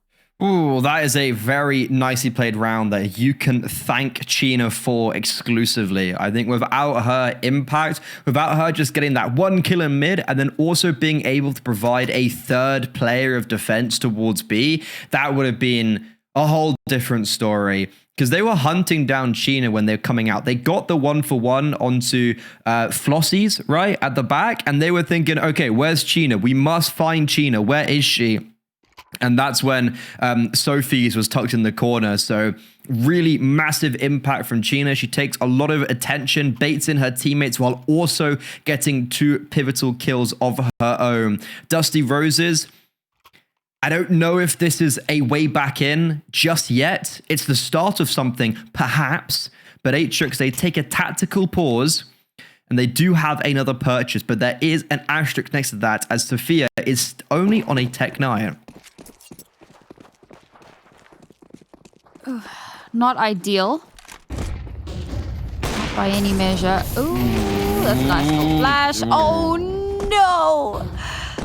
Ooh, that is a very nicely played round that you can thank Sheena for exclusively. I think without her impact, without her just getting that 1 kill in mid and then also being able to provide a 3rd player of defense towards B, that would have been a whole different story. Because they were hunting down Sheena when they were coming out. They got the 1-for-1 onto Flossies, right, at the back. And they were thinking, okay, where's Sheena? We must find Sheena. Where is she? And that's when Sofiaxyz was tucked in the corner. So really massive impact from Sheena. She takes a lot of attention, baits in her teammates while also getting 2 pivotal kills of her own. Dusty Roses, I don't know if this is a way back in just yet. It's the start of something, perhaps. But Atrix, they take a tactical pause, and they do have another purchase, but there is an asterisk next to that, as Sofia is only on a Tech 9. Not ideal. Not by any measure. Ooh, that's a nice little flash. Oh no!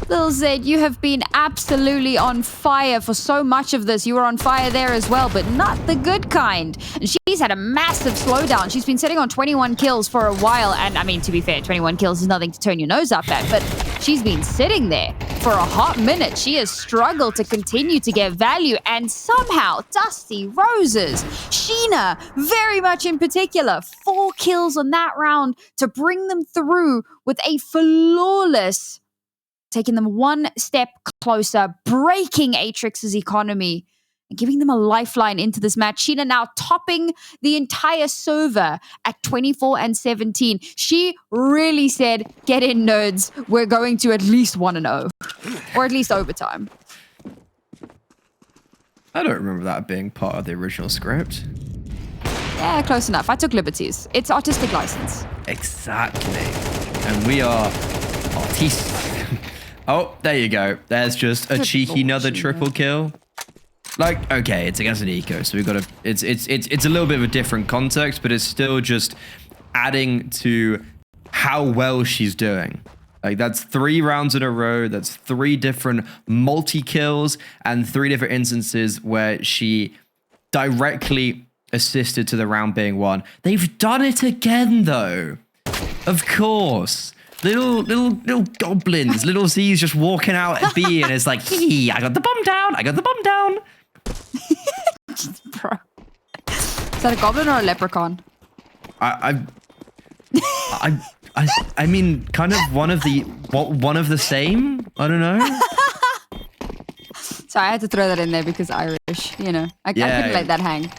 Little Zed, you have been absolutely on fire for so much of this. You were on fire there as well, but not the good kind. And she's had a massive slowdown. She's been sitting on 21 kills for a while. And I mean, to be fair, 21 kills is nothing to turn your nose up at, but she's been sitting there for a hot minute. She has struggled to continue to get value. And somehow, Dusty Roses, Sheena, very much in particular, 4 kills on that round to bring them through with a flawless, taking them one step closer, breaking Atrix's economy and giving them a lifeline into this match. Sheena now topping the entire server at 24-17. She really said, get in, nerds. We're going to at least 1-0, or at least overtime. I don't remember that being part of the original script. Yeah, close enough. I took liberties. It's artistic license. Exactly. And we are artistes. Oh, there you go. There's just a cheeky another triple kill. Like, okay, it's against an eco, so we've got to. It's a little bit of a different context, but it's still just adding to how well she's doing. Like, that's 3 rounds in a row. That's 3 different multi kills and 3 different instances where she directly assisted to the round being won. They've done it again, though. Of course. Little goblins, little Z's just walking out at B, and it's like, hee, I got the bomb down, I got the bomb down. Bro. Is that a goblin or a leprechaun? I mean, kind of one of the same. I don't know. Sorry, I had to throw that in there because Irish, you know. I couldn't let that hang.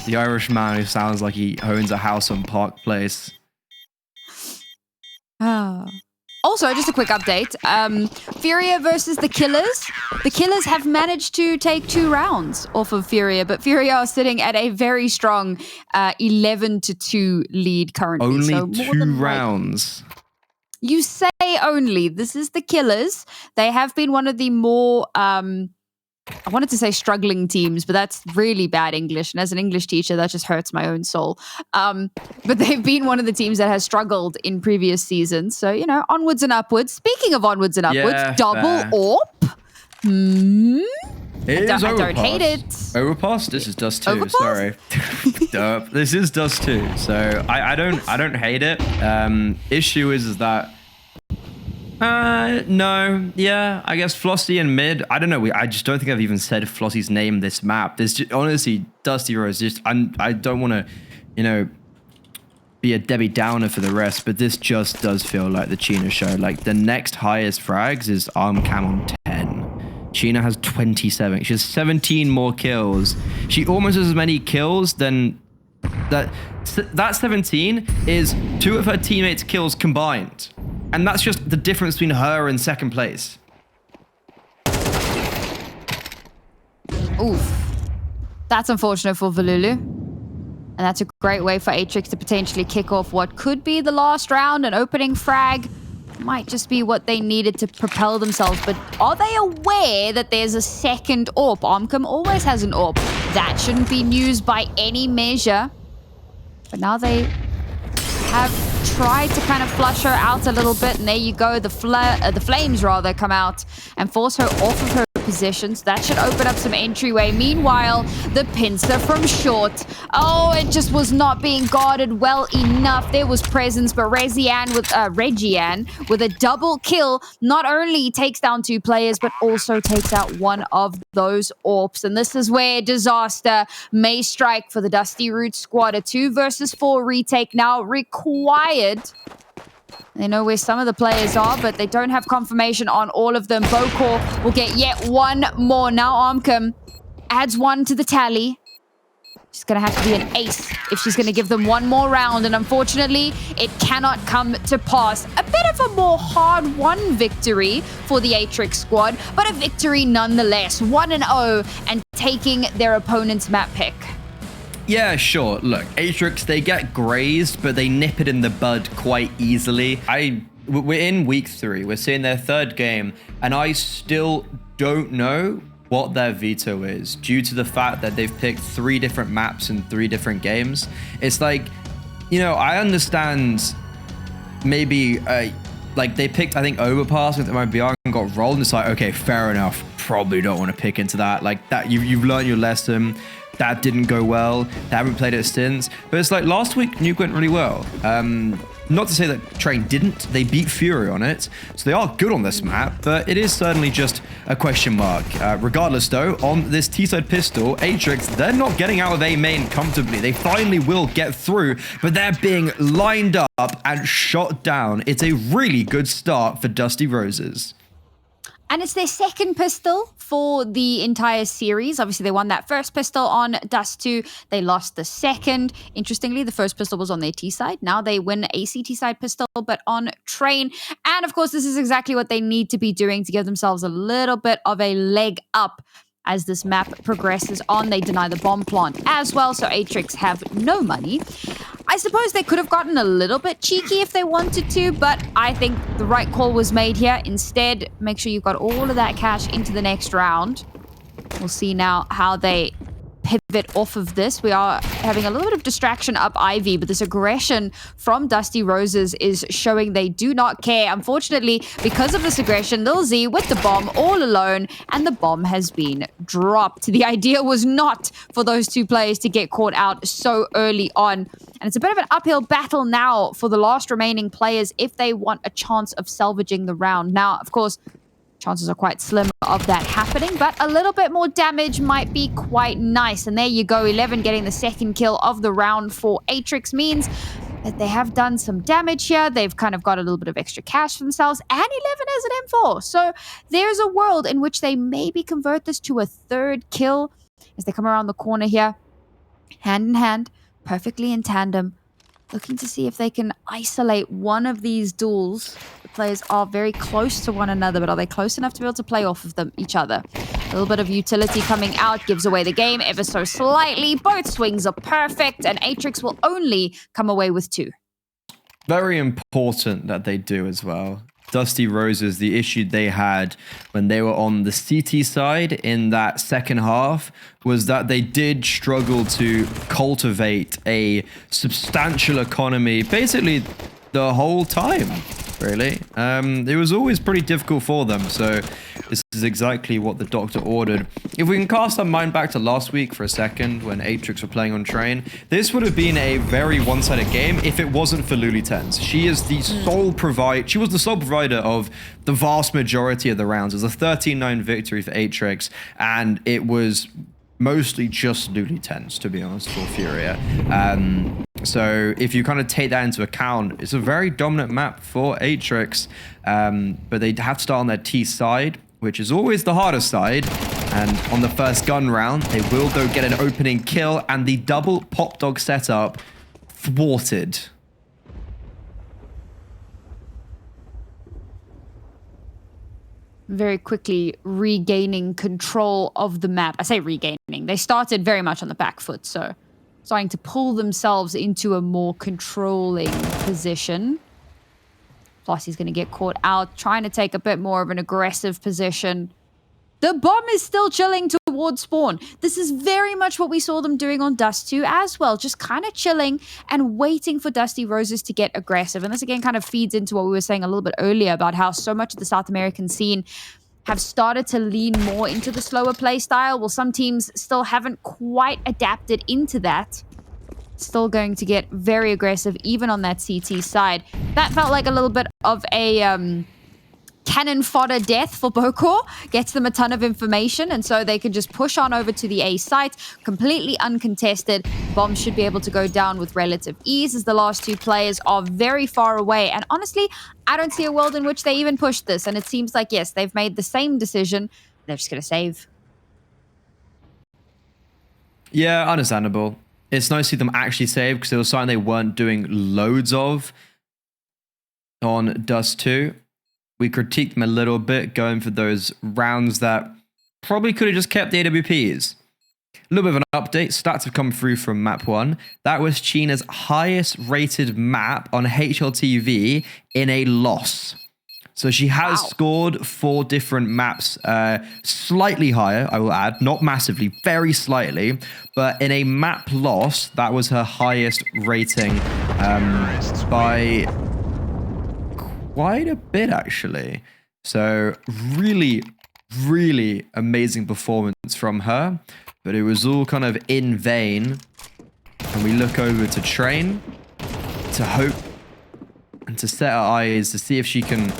The Irish man who sounds like he owns a house on Park Place. Also, just a quick update. Furia versus the Killers. The Killers have managed to take 2 rounds off of Furia, but Furia are sitting at a very strong 11-2 lead currently. Only so 2 rounds. You say only. This is the Killers. They have been one of the more, I wanted to say struggling teams, but that's really bad English. And as an English teacher, that just hurts my own soul. But they've been one of the teams that has struggled in previous seasons. So, you know, onwards and upwards. Speaking of onwards and upwards, double AWP. I don't hate it. Overpass? This is Dust2. Overpass? Sorry. This is Dust2. So I don't hate it. Issue is that no, yeah, I guess Flossie and mid. I don't know. I just don't think I've even said Flossie's name this map. There's just, honestly, Dusty Rose. I don't want to, you know, be a Debbie Downer for the rest, but this just does feel like the Sheena show. Like, the next highest frags is Armcam on 10. Sheena has 27. She has 17 more kills. She almost has as many kills than that 17 is 2 of her teammates' kills combined. And that's just the difference between her and second place. Oof. That's unfortunate for Valulu. And that's a great way for Atrix to potentially kick off what could be the last round. An opening frag might just be what they needed to propel themselves. But are they aware that there's a second AWP? Armcam always has an AWP. That shouldn't be news by any measure. But now they have tried to kind of flush her out a little bit, and there you go. The flames rather come out and force her off of her position. So that should open up some entryway. Meanwhile, the pincer from short. Oh, it just was not being guarded well enough. There was presence, but Regian with a double kill not only takes down 2 players, but also takes out one of those AWPs. And this is where disaster may strike for the Dusty Roots squad. A 2 versus 4 retake now required. They know where some of the players are, but they don't have confirmation on all of them. Bokor will get yet one more. Now Armcam adds 1 to the tally. She's going to have to be an ace if she's going to give them one more round. And unfortunately, it cannot come to pass. A bit of a more hard-won victory for the Atrix squad, but a victory nonetheless. 1-0 and taking their opponent's map pick. Yeah, sure. Look, Atrix, they get grazed, but they nip it in the bud quite easily. We're in week 3. We're seeing their 3rd game, and I still don't know what their veto is due to the fact that they've picked 3 different maps in 3 different games. It's like, you know, I understand maybe like they picked, I think, Overpass with MIBR and got rolled, and it's like, okay, fair enough. Probably don't want to pick into that. Like that, you've learned your lesson. That didn't go well. They haven't played it since. But it's like last week, Nuke went really well. Not to say that Train didn't. They beat Fury on it. So they are good on this map, but it is certainly just a question mark. Regardless, though, on this T-side pistol, Atrix, they're not getting out of A main comfortably. They finally will get through, but they're being lined up and shot down. It's a really good start for Dusty Roses. And it's their 2nd pistol for the entire series. Obviously, they won that first pistol on Dust2. They lost the 2nd. Interestingly, the first pistol was on their T side. Now they win a CT side pistol, but on Train. And of course, this is exactly what they need to be doing to give themselves a little bit of a leg up as this map progresses on. They deny the bomb plant as well, so Atrix have no money. I suppose they could have gotten a little bit cheeky if they wanted to, but I think the right call was made here. Instead, make sure you've got all of that cash into the next round. We'll see now how they pivot off of this. We are having a little bit of distraction up Ivy, but this aggression from Dusty Roses is showing they do not care. Unfortunately, because of this aggression, Lil Z with the bomb all alone, and the bomb has been dropped. The idea was not for those 2 players to get caught out so early on. And it's a bit of an uphill battle now for the last remaining players if they want a chance of salvaging the round. Now, of course, chances are quite slim of that happening, but a little bit more damage might be quite nice. And there you go, 11 getting the 2nd kill of the round for Atrix means that they have done some damage here. They've kind of got a little bit of extra cash for themselves, and 11 has an M4. So there's a world in which they maybe convert this to a 3rd kill as they come around the corner here, hand in hand, perfectly in tandem, looking to see if they can isolate one of these duels. The players are very close to one another, but are they close enough to be able to play off of each other? A little bit of utility coming out gives away the game ever so slightly. Both swings are perfect, and Atrix will only come away with 2. Very important that they do as well. Dusty Roses, the issue they had when they were on the CT side in that 2nd half was that they did struggle to cultivate a substantial economy basically the whole time, really. It was always pretty difficult for them, so this is exactly what the doctor ordered. If we can cast our mind back to last week for a second when Atrix were playing on Train, this would have been a very one-sided game if it wasn't for Luli10s. She is the sole she was the sole provider of the vast majority of the rounds. It was a 13-9 victory for Atrix, and it was mostly just Luli10s, to be honest, for Furia. So if you kind of take that into account, it's a very dominant map for Atrix, but they have to start on their T side, which is always the hardest side. And on the first gun round, they will go get an opening kill, and the double pop dog setup thwarted. Very quickly regaining control of the map. I say regaining. They started very much on the back foot, so starting to pull themselves into a more controlling position. Flossie's going to get caught out, trying to take a bit more of an aggressive position. The bomb is still chilling towards spawn. This is very much what we saw them doing on Dust2 as well. Just kind of chilling and waiting for Dusty Roses to get aggressive. And this again kind of feeds into what we were saying a little bit earlier about how so much of the South American scene have started to lean more into the slower play style. Well, some teams still haven't quite adapted into that. Still going to get very aggressive even on that CT side. That felt like a little bit of a cannon fodder death for Bokor. Gets them a ton of information, and so they can just push on over to the A site, completely uncontested. Bomb should be able to go down with relative ease as the last 2 players are very far away. And honestly, I don't see a world in which they even push this. And it seems like, yes, they've made the same decision. They're just going to save. Yeah, understandable. It's nice to see them actually save because it was something they weren't doing loads of on Dust 2. We critiqued them a little bit, going for those rounds that probably could have just kept the AWPs. A little bit of an update. Stats have come through from map 1. That was China's highest rated map on HLTV in a loss. So she has scored 4 different maps, slightly higher, I will add, not massively, very slightly, but in a map loss, that was her highest rating by quite a bit, actually. So really, really amazing performance from her, but it was all kind of in vain. And we look over to Train to hope and to set our eyes to see if she can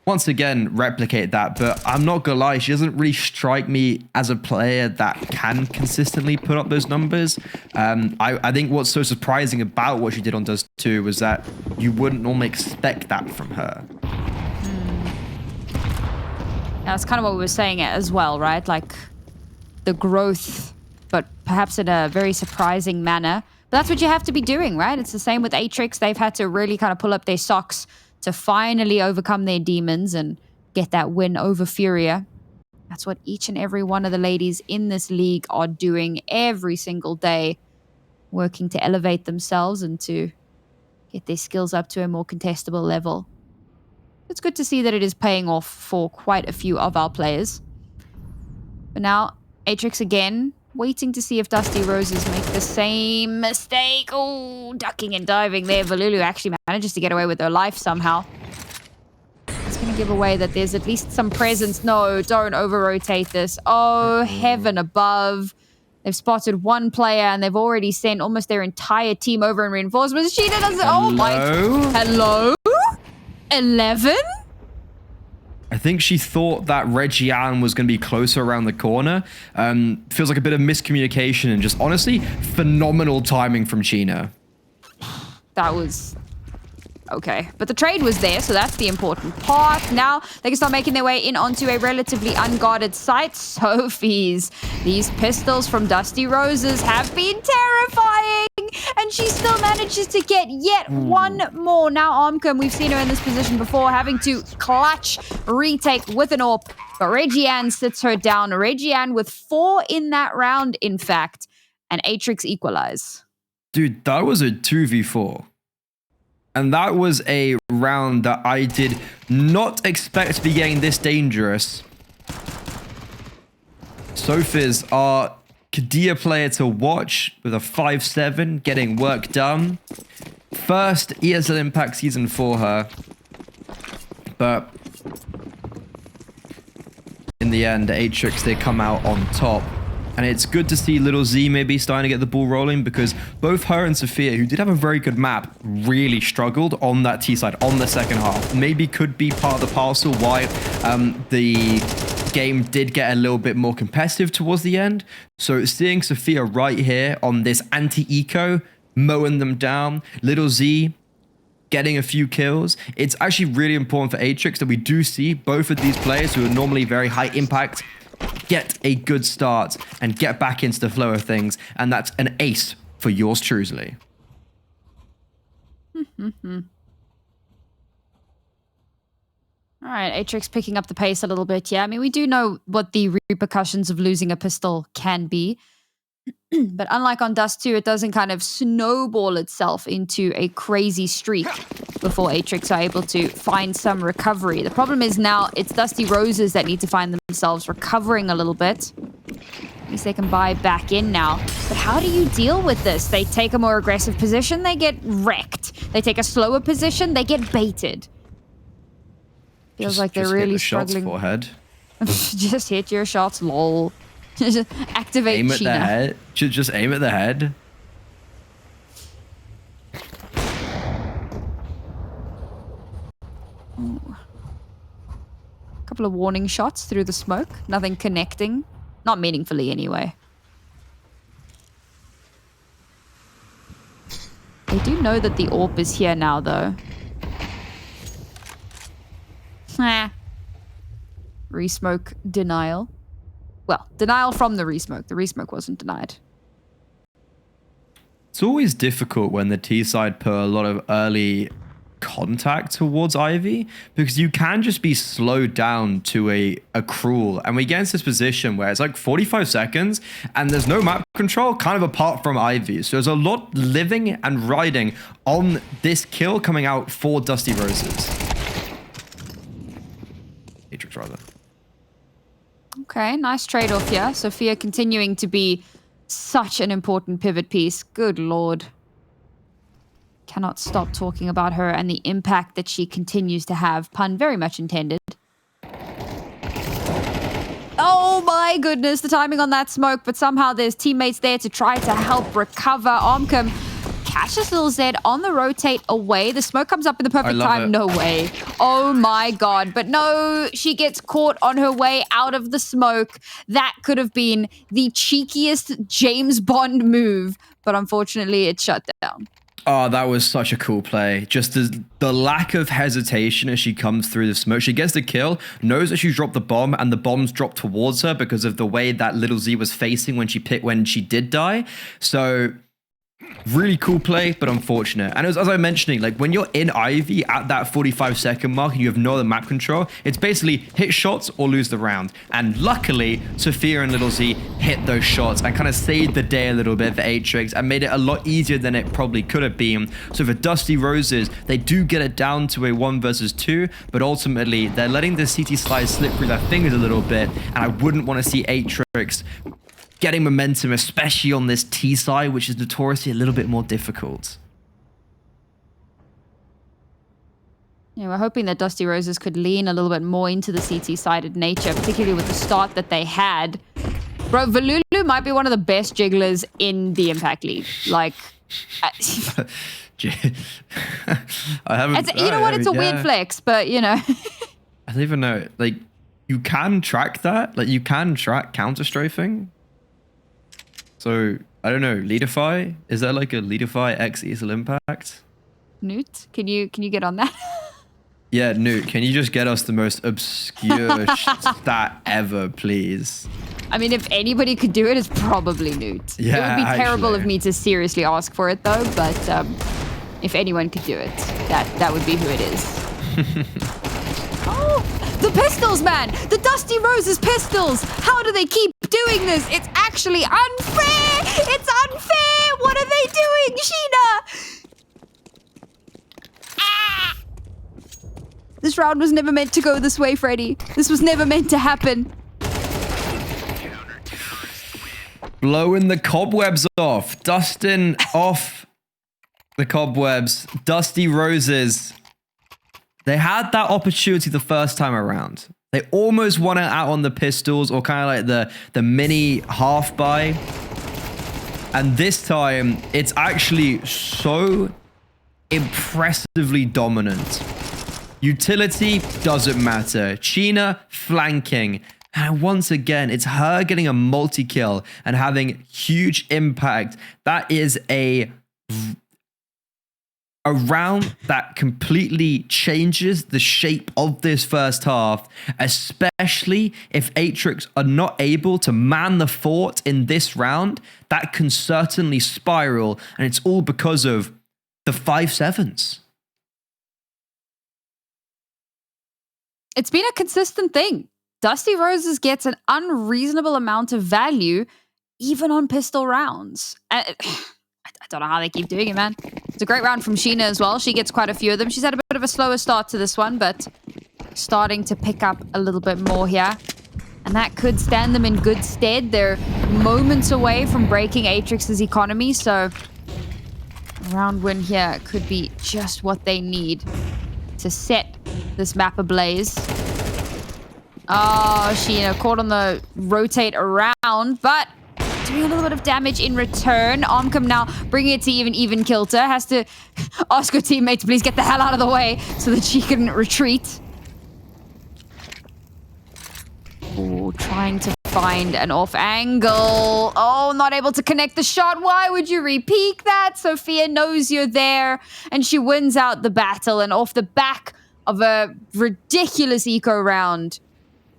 once again replicate that. But I'm not gonna lie, she doesn't really strike me as a player that can consistently put up those numbers. I think what's so surprising about what she did on Dust 2 was that you wouldn't normally expect that from her. That's kind of what we were saying as well, right? Like the growth, but perhaps in a very surprising manner. But that's what you have to be doing, right? It's the same with Atrix. They've had to really kind of pull up their socks to finally overcome their demons and get that win over Furia. That's what each and every one of the ladies in this league are doing every single day, working to elevate themselves and to get their skills up to a more contestable level. It's good to see that it is paying off for quite a few of our players. But now, Atrix again, waiting to see if Dusty Roses make the same mistake. Oh, ducking and diving there. Valulu actually manages to get away with her life somehow. It's going to give away that there's at least some presence. No, don't over-rotate this. Oh, heaven above. They've spotted one player and they've already sent almost their entire team over in reinforcements. She doesn't... Oh my... Hello? 11? I think she thought that Reggiane was going to be closer around the corner. Feels like a bit of miscommunication and just honestly phenomenal timing from China. That was okay. But the trade was there, so that's the important part. Now they can start making their way in onto a relatively unguarded site. Sofiaxyz. These pistols from Dusty Roses have been terrifying. And she still manages to get yet one more. Now Armcom, we've seen her in this position before, having to clutch retake with an AWP. But Reggiane sits her down. Reggiane with 4 in that round, in fact. And Atrix equalize. Dude, that was a 2v4. And that was a round that I did not expect to be getting this dangerous. Sofiaxyz are Kadia player to watch with a 5-7, getting work done. First ESL Impact season for her. But in the end, Atrix, they come out on top. And it's good to see Little Z maybe starting to get the ball rolling because both her and Sophia, who did have a very good map, really struggled on that T side on the second half. Maybe could be part of the parcel why the game did get a little bit more competitive towards the end. So seeing Sophia right here on this anti-eco, mowing them down, Little Z getting a few kills. It's actually really important for Atrix that we do see both of these players who are normally very high impact get a good start and get back into the flow of things. And that's an ace for yours truly. All right, Atrix picking up the pace a little bit. Yeah, I mean, we do know what the repercussions of losing a pistol can be. But unlike on Dust 2, it doesn't kind of snowball itself into a crazy streak before Atrix are able to find some recovery. The problem is now it's Dusty Roses that need to find themselves recovering a little bit. At least they can buy back in now. But how do you deal with this? They take a more aggressive position, they get wrecked. They take a slower position, they get baited. Feels like they're really struggling. Shots forehead. Just hit your shots, lol. Just activate aim at China. the head. Just aim at the head. Ooh. Couple of warning shots through the smoke. Nothing connecting. Not meaningfully anyway. They do know that the AWP is here now though. Re-smoke denial. Well, denial from the resmoke. The resmoke wasn't denied. It's always difficult when the T side put a lot of early contact towards Ivy, because you can just be slowed down to a cruel, and we get into this position where it's like 45 seconds and there's no map control kind of apart from Ivy, so there's a lot living and riding on this kill coming out for Dusty Roses. Atrix rather. Okay, nice trade-off here. Sophia continuing to be such an important pivot piece. Good lord. Cannot stop talking about her and the impact that she continues to have. Pun very much intended. Oh my goodness, the timing on that smoke, but somehow there's teammates there to try to help recover. Omcom catches little Zed on the rotate away. The smoke comes up in the perfect time. It. No way. Oh my god. But no, she gets caught on her way out of the smoke. That could have been the cheekiest James Bond move, but unfortunately it's shut down. Oh, that was such a cool play. Just the lack of hesitation as she comes through the smoke. She gets the kill, knows that she's dropped the bomb, and the bomb's dropped towards her because of the way that little Z was facing when she did die. So really cool play, but unfortunate. And as I was mentioning, like when you're in Ivy at that 45-second mark and you have no other map control, it's basically hit shots or lose the round. And luckily, Sophia and Little Z hit those shots and kind of saved the day a little bit for Atrix and made it a lot easier than it probably could have been. So for Dusty Roses, they do get it down to a 1 versus 2, but ultimately they're letting the CT slide slip through their fingers a little bit, and I wouldn't want to see Atrix getting momentum, especially on this T side, which is notoriously a little bit more difficult. Yeah, we're hoping that Dusty Roses could lean a little bit more into the CT-sided nature, particularly with the start that they had. Bro, Valulu might be one of the best jigglers in the Impact League. Like, I haven't. you know what? It's a weird flex, but you know. I don't even know. Like, you can track that. Like, you can track counter strafing. So I don't know. Leadify? Is there like a Leadify X ESL Impact? Newt, can you get on that? Yeah, Newt, can you just get us the most obscure stat ever, please? I mean, if anybody could do it, it's probably Newt. Yeah, it would be terrible actually. of me to seriously ask for it, though. But if anyone could do it, that would be who it is. Oh, the pistols, man! The Dusty Roses pistols! How do they keep doing this? It's actually unfair! It's unfair! What are they doing, Sheena? Ah! This round was never meant to go this way, Freddy. This was never meant to happen. Blowing the cobwebs off. Dusting off the cobwebs. Dusty Roses. They had that opportunity the first time around. They almost won it out on the pistols, or kind of like the mini half buy. And this time, it's actually so impressively dominant. Utility doesn't matter. Sheena flanking. And once again, it's her getting a multi-kill and having huge impact. That is a round that completely changes the shape of this first half, especially if Atrix are not able to man the fort in this round. That can certainly spiral, and it's all because of the 5-7s. It's been a consistent thing. Dusty Roses gets an unreasonable amount of value, even on pistol rounds. I don't know how they keep doing it, man. It's a great round from Sheena as well. She gets quite a few of them. She's had a bit of a slower start to this one, but starting to pick up a little bit more here. And that could stand them in good stead. They're moments away from breaking Atrix's economy, so a round win here could be just what they need to set this map ablaze. Oh, Sheena caught on the rotate around, but doing a little bit of damage in return. Omcom now bringing it to even kilter. Has to ask her teammate to please get the hell out of the way so that she can retreat. Oh, trying to find an off angle. Oh, not able to connect the shot. Why would you re-peek that? Sophia knows you're there, and she wins out the battle. And off the back of a ridiculous eco round,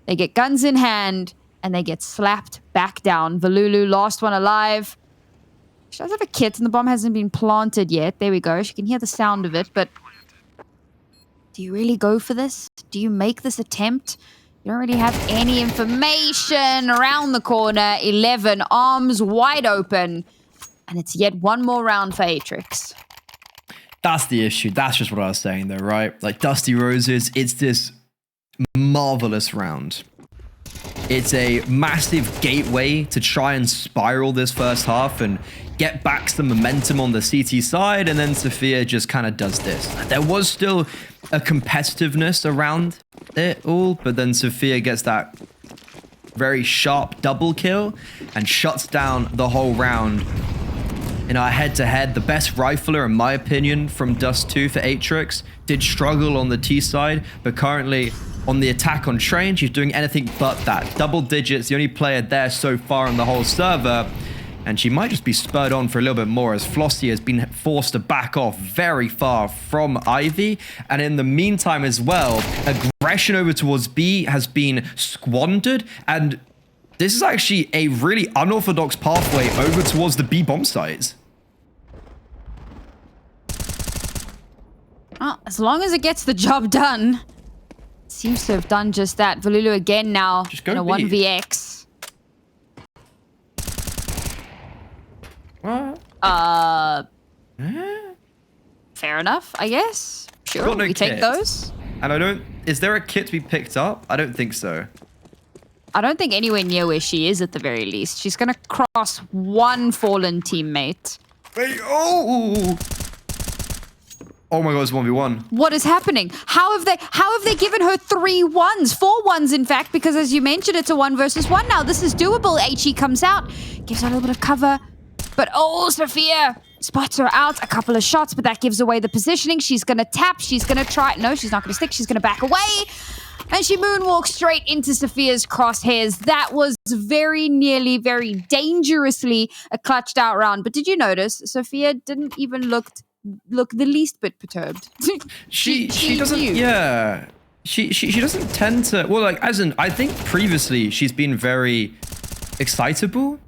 they get guns in hand, and they get slapped back down. Valulu, last one alive. She does have a kit, and the bomb hasn't been planted yet. There we go. She can hear the sound of it, but do you really go for this? Do you make this attempt? You don't really have any information. Around the corner, 11, arms wide open, and it's yet one more round for Atrix. That's the issue. That's just what I was saying, though, right? Like, Dusty Roses, it's this marvelous round. It's a massive gateway to try and spiral this first half and get back some momentum on the CT side, and then Sofia just kind of does this. There was still a competitiveness around it all, but then Sofia gets that very sharp double kill and shuts down the whole round. In our head-to-head, the best rifler, in my opinion, from Dust2 for Atrix, did struggle on the T side, but currently on the attack on train, she's doing anything but that. Double digits, the only player there so far on the whole server, and she might just be spurred on for a little bit more as Flossie has been forced to back off very far from Ivy. And in the meantime as well, aggression over towards B has been squandered, and this is actually a really unorthodox pathway over towards the B bomb sites. Well, as long as it gets the job done. It seems to have done just that. Valulu again now in a 1vx. What? Fair enough, I guess. Sure, Got no we take kit. those. And I don't... Is there a kit to be picked up? I don't think so. I don't think anywhere near where she is at the very least. She's going to cross one fallen teammate. Wait, oh! Oh my god, it's 1v1. What is happening? How have they given her 3 1s? 4 1s, in fact, because as you mentioned, it's a 1 versus 1 now. This is doable. HE comes out, gives her a little bit of cover. But oh, Sofia spots her out. A couple of shots, but that gives away the positioning. She's going to tap. She's going to try. No, she's not going to stick. She's going to back away. And she moonwalks straight into Sofia's crosshairs. That was very nearly, very dangerously a clutched out round. But did you notice Sofia didn't even look the least bit perturbed? she doesn't. Yeah, she doesn't tend to. Well, like as in, I think previously she's been very excitable.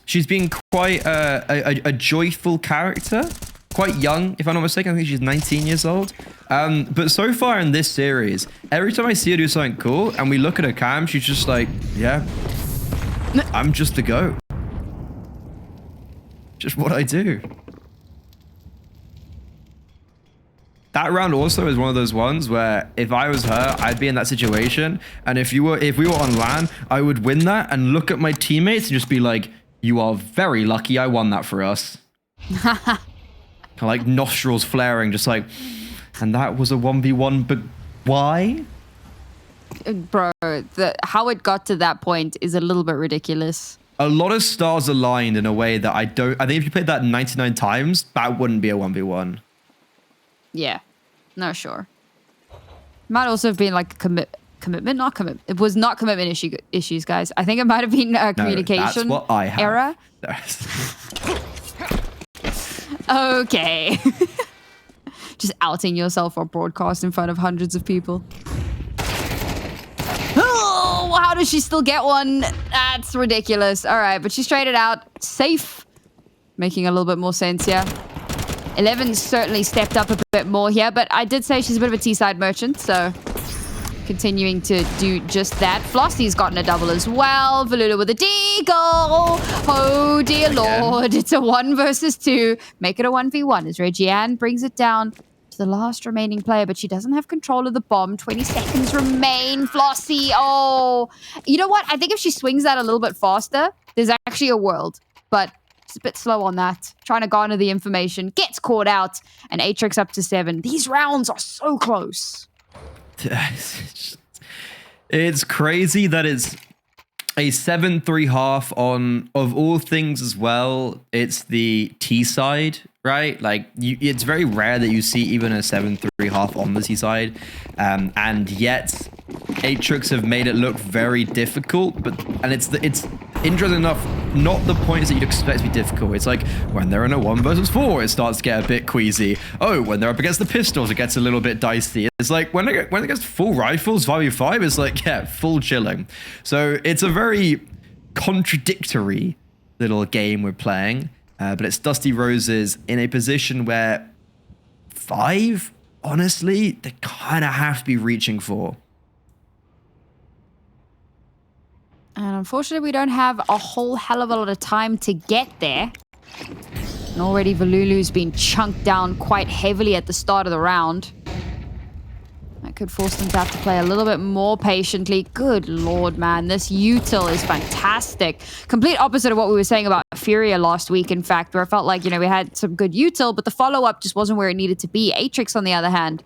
She's been quite a joyful character. Quite young, if I'm not mistaken. I think she's 19 years old. But so far in this series, every time I see her do something cool and we look at her cam, she's just like, yeah, I'm just the GOAT. Just what I do. That round also is one of those ones where if I was her, I'd be in that situation. And if we were on LAN, I would win that and look at my teammates and just be like, you are very lucky I won that for us. Like nostrils flaring, just like, and that was a 1v1, but why? Bro, how it got to that point is a little bit ridiculous. A lot of stars aligned in a way that I think if you played that 99 times, that wouldn't be a 1v1. Yeah, no, sure. Might also have been like a commitment, not commitment. It was not commitment issues, guys. I think it might have been a communication that's what I have. error. Okay. Just outing yourself on broadcast in front of hundreds of people. Oh, how does she still get one? That's ridiculous. All right, but she straight it out. Safe. Making a little bit more sense here. 11 certainly stepped up a bit more here, but I did say she's a bit of a T-side merchant, so continuing to do just that. Flossie's gotten a double as well. Valulu with a deagle. Oh, dear Lord. It's a 1 versus 2. Make it a 1v1 as Regiane brings it down to the last remaining player, but she doesn't have control of the bomb. 20 seconds remain. Flossie. Oh, you know what? I think if she swings that a little bit faster, there's actually a world, but it's a bit slow on that. Trying to garner the information. Gets caught out, and Atrix up to 7. These rounds are so close. It's crazy that it's a 7-3 half on, of all things as well, it's the T side, right? Like, it's very rare that you see even a 7-3 half on the T side. And yet, Atrix have made it look very difficult, and it's interesting enough, not the points that you'd expect to be difficult. It's like when they're in a 1 versus 4, it starts to get a bit queasy. Oh, when they're up against the pistols, it gets a little bit dicey. It's like when it gets full rifles, 5v5, it's like, yeah, full chilling. So it's a very contradictory little game we're playing, but it's Dusty Roses in a position where 5, honestly, they kind of have to be reaching for. And unfortunately, we don't have a whole hell of a lot of time to get there. And already Valulu's been chunked down quite heavily at the start of the round. That could force them to have to play a little bit more patiently. Good lord, man. This util is fantastic. Complete opposite of what we were saying about Furia last week, in fact, where I felt like, you know, we had some good util, but the follow-up just wasn't where it needed to be. Atrix, on the other hand,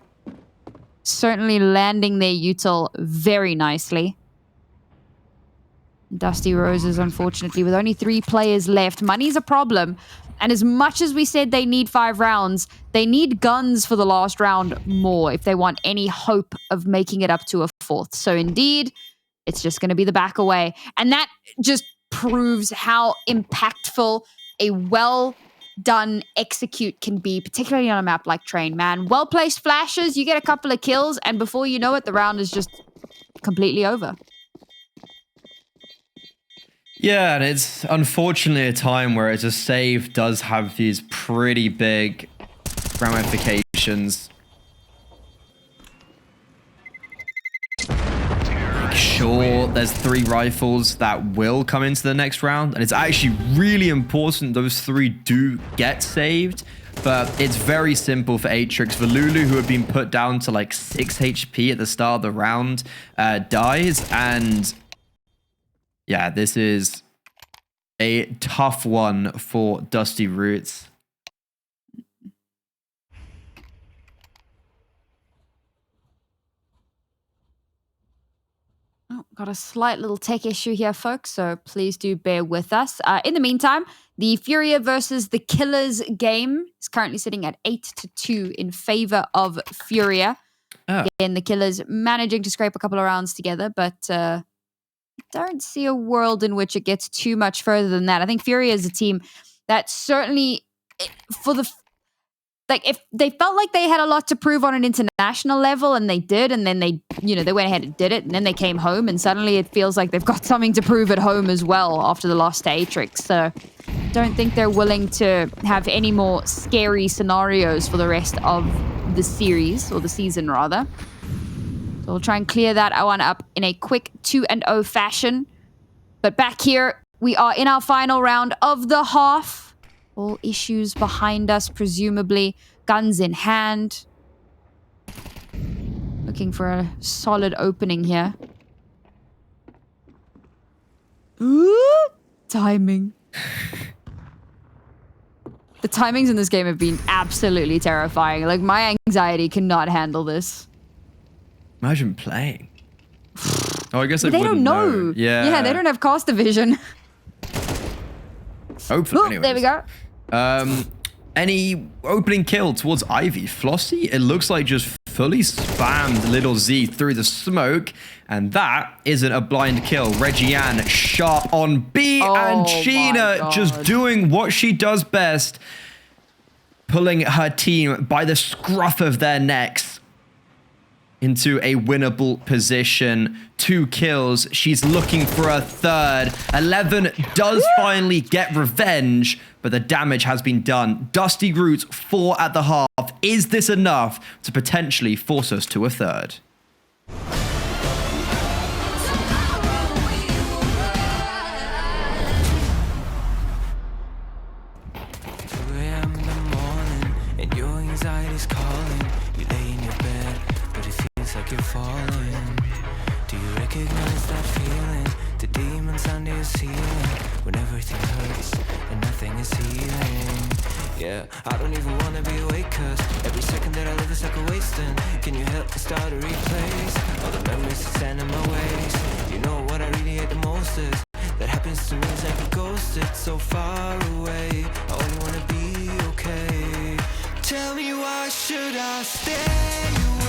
certainly landing their util very nicely. Dusty Roses, unfortunately, with only 3 players left. Money's a problem. And as much as we said they need 5 rounds, they need guns for the last round more if they want any hope of making it up to a 4th. So indeed, it's just going to be the back away. And that just proves how impactful a well-done execute can be, particularly on a map like Train, man. Well-placed flashes, you get a couple of kills, and before you know it, the round is just completely over. Yeah, and it's unfortunately a time where it's a save does have these pretty big ramifications. Sure, there's 3 rifles that will come into the next round, and it's actually really important those 3 do get saved, but it's very simple for Atrix. Valulu, who had been put down to like 6 HP at the start of the round, dies, and yeah, this is a tough one for Dusty Roots. Oh, got a slight little tech issue here, folks, so please do bear with us. In the meantime, the Furia versus the Killers game is currently sitting at 8-2 in favor of Furia. Oh. Again, the Killers managing to scrape a couple of rounds together, but don't see a world in which it gets too much further than that. I think Furia is a team that certainly, for the like, if they felt like they had a lot to prove on an international level, and they did, and then they, you know, they went ahead and did it, and then they came home, and suddenly it feels like they've got something to prove at home as well after the loss to Atrix. So don't think they're willing to have any more scary scenarios for the rest of the series, or the season rather. So we'll try and clear that one up in a quick 2-0 fashion. But back here, we are in our final round of the half. All issues behind us, presumably. Guns in hand. Looking for a solid opening here. Ooh, timing. The timings in this game have been absolutely terrifying. Like, my anxiety cannot handle this. Imagine playing. Oh, I guess they don't know. Yeah, they don't have caster vision. Hopefully, there we go. Any opening kill towards Ivy? Flossie? It looks like just fully spammed Little Z through the smoke, and that isn't a blind kill. Reggiane shot on B, and Sheena just doing what she does best, pulling her team by the scruff of their necks into a winnable position. 2 kills. She's looking for a 3rd. 11 does finally get revenge, but the damage has been done. Dusty Roots 4 at the half. Is this enough to potentially force us to a 3rd? You're falling. Do you recognize that feeling? The demons under your ceiling, when everything hurts and nothing is healing. Yeah, I don't even wanna be awake, cause every second that I live is like a wasting. Can you help me start a replace all the memories that stand in my ways? You know what I really hate the most is that happens to me is like a ghost. It's so far away. I only wanna be okay. Tell me, why should I stay away?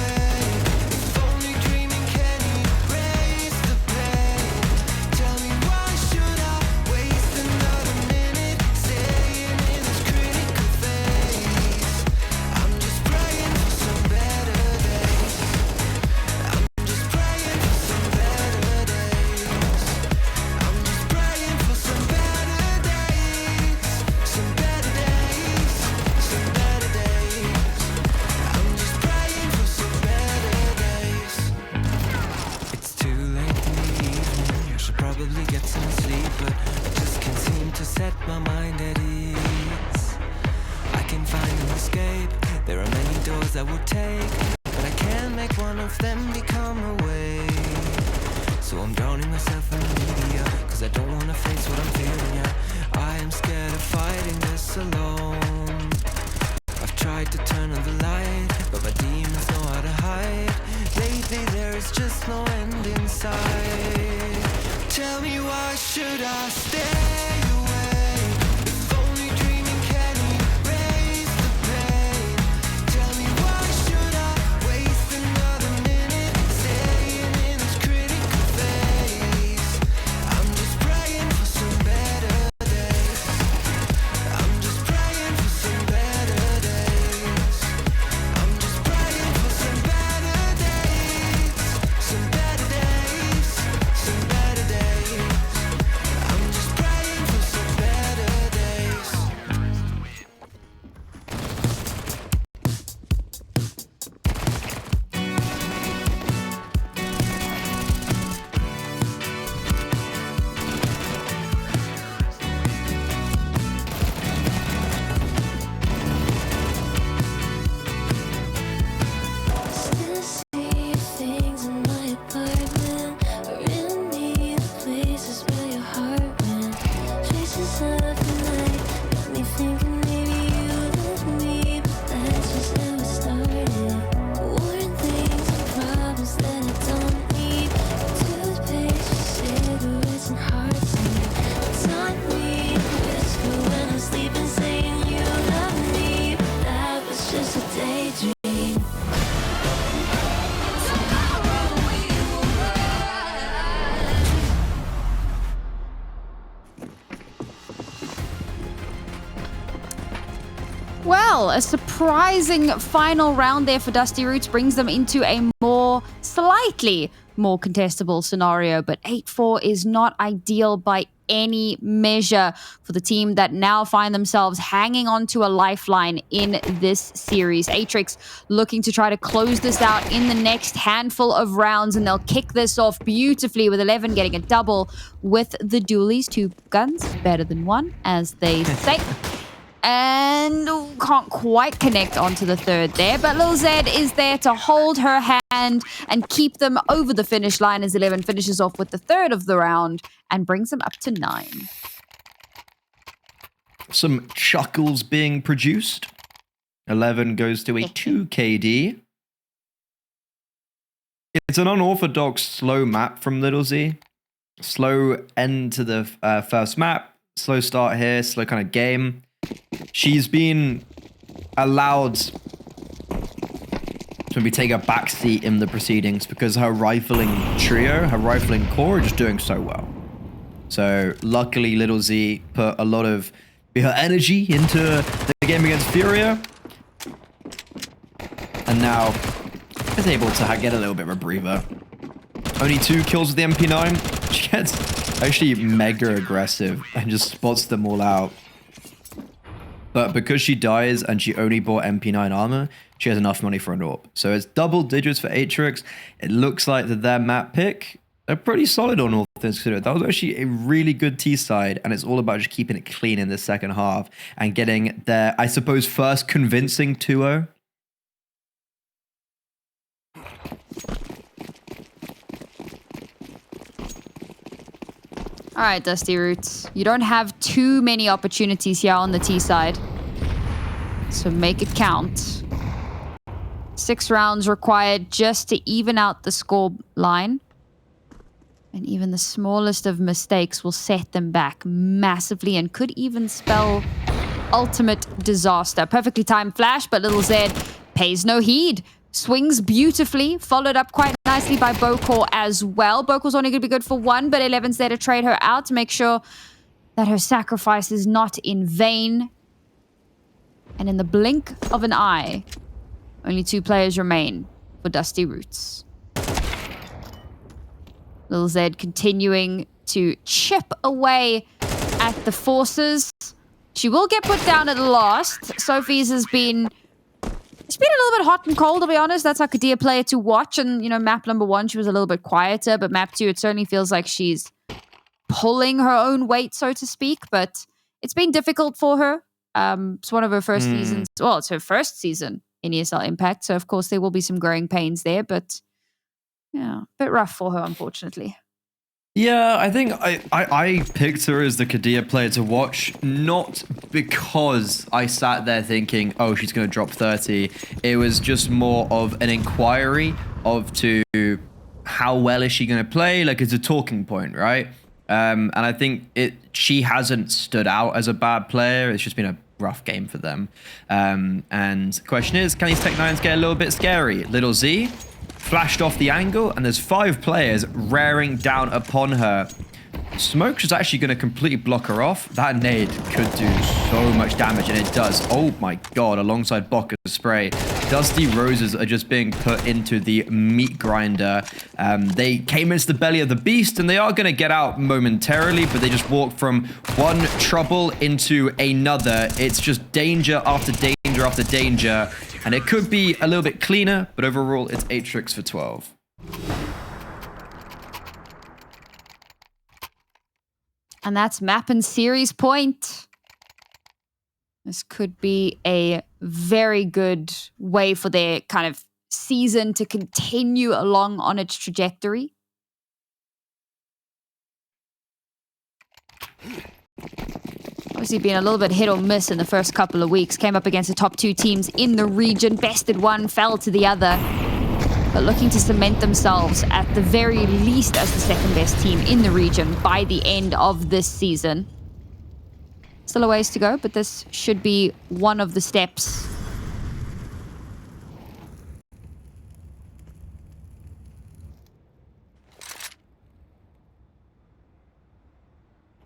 There are many doors I would take, but I can't make one of them become a way. So I'm drowning myself in the media, cause I don't wanna face what I'm feeling, yeah. I am scared of fighting this alone. I've tried to turn on the light, but my demons know how to hide. Lately there is just no end in sight. Tell me, why should I stay away? If only dreaming can erase the pain. Tell me, why should I waste another minute staying in this critical phase? I'm just praying for some better days. I'm just praying for some better days. I'm just praying for some better days. Some better days. Some better days. I'm just praying for some better days. Still see things in my apartment, or in me, the places where your heart went. Traces of the night got me thinking maybe you left me, but that's just how it started. Worn things and problems that I don't need. Toothpaste, cigarettes, and heartbeat. Taught me to whisper when I'm sleeping, saying you love me, but that was just a daydream. Well, a surprising final round there for Dusty Roots brings them into a slightly more contestable scenario, but 8-4 is not ideal by any measure for the team that now find themselves hanging on to a lifeline in this series. Atrix looking to try to close this out in the next handful of rounds, and they'll kick this off beautifully with 11 getting a double with the dualies. 2 guns, better than 1, as they say. And can't quite connect onto the third there, but Lil Z is there to hold her hand and keep them over the finish line as 11 finishes off with the third of the round and brings them up to 9. Some chuckles being produced. 11 goes to a 2 KD. It's an unorthodox slow map from Little Z. Slow end to the first map. Slow start here, slow kind of game. She's been allowed to maybe take a backseat in the proceedings because her rifling trio, her rifling core are just doing so well. So luckily Little Z put a lot of her energy into the game against Furia. And now is able to get a little bit of a breather. Only 2 kills with the MP9. She gets actually mega aggressive and just spots them all out. But because she dies and she only bought MP9 armor, she has enough money for an AWP. So it's double digits for Atrix. It looks like that their map pick are pretty solid on all things considered. That was actually a really good T side, and it's all about just keeping it clean in the second half and getting their, I suppose, first convincing 2-0. All right, Dusty Roots. You don't have too many opportunities here on the T side. So make it count. 6 rounds required just to even out the score line. And even the smallest of mistakes will set them back massively and could even spell ultimate disaster. Perfectly timed flash, but Little Z pays no heed. Swings beautifully, followed up quite nicely by Bokor as well. Bokor's only going to be good for 1, but 11's there to trade her out to make sure that her sacrifice is not in vain. And in the blink of an eye, only 2 players remain for Dusty Roots. Lil Z continuing to chip away at the forces. She will get put down at last. Sofiaxyz has been... It's been a little bit hot and cold, to be honest. That's our Kadir player to watch. And, you know, map number 1, she was a little bit quieter. But map 2, it certainly feels like she's pulling her own weight, so to speak. But it's been difficult for her. It's one of her first seasons. Well, it's her first season in ESL Impact. So, of course, there will be some growing pains there, but yeah, a bit rough for her, unfortunately. Yeah, I think I picked her as the Kadia player to watch, not because I sat there thinking, oh, she's going to drop 30. It was just more of an inquiry to how well is she going to play? Like, it's a talking point, right? And I think she hasn't stood out as a bad player. It's just been a rough game for them. And the question is, can these Tech9s get a little bit scary? Little Z flashed off the angle, and there's 5 players raring down upon her. Smoke's is actually going to completely block her off. That nade could do so much damage, and it does. Oh my god, alongside Bocca's spray. Dusty Roses are just being put into the meat grinder. They came into the belly of the beast, and they are going to get out momentarily, but they just walk from one trouble into another. It's just danger after danger after danger, and it could be a little bit cleaner, but overall, it's Atrix for 12. And that's map and series point. This could be a very good way for their kind of season to continue along on its trajectory. Obviously been a little bit hit or miss in the first couple of weeks. Came up against the top 2 teams in the region, bested one, fell to the other. But looking to cement themselves at the very least as the second best team in the region by the end of this season. Still a ways to go, but this should be one of the steps.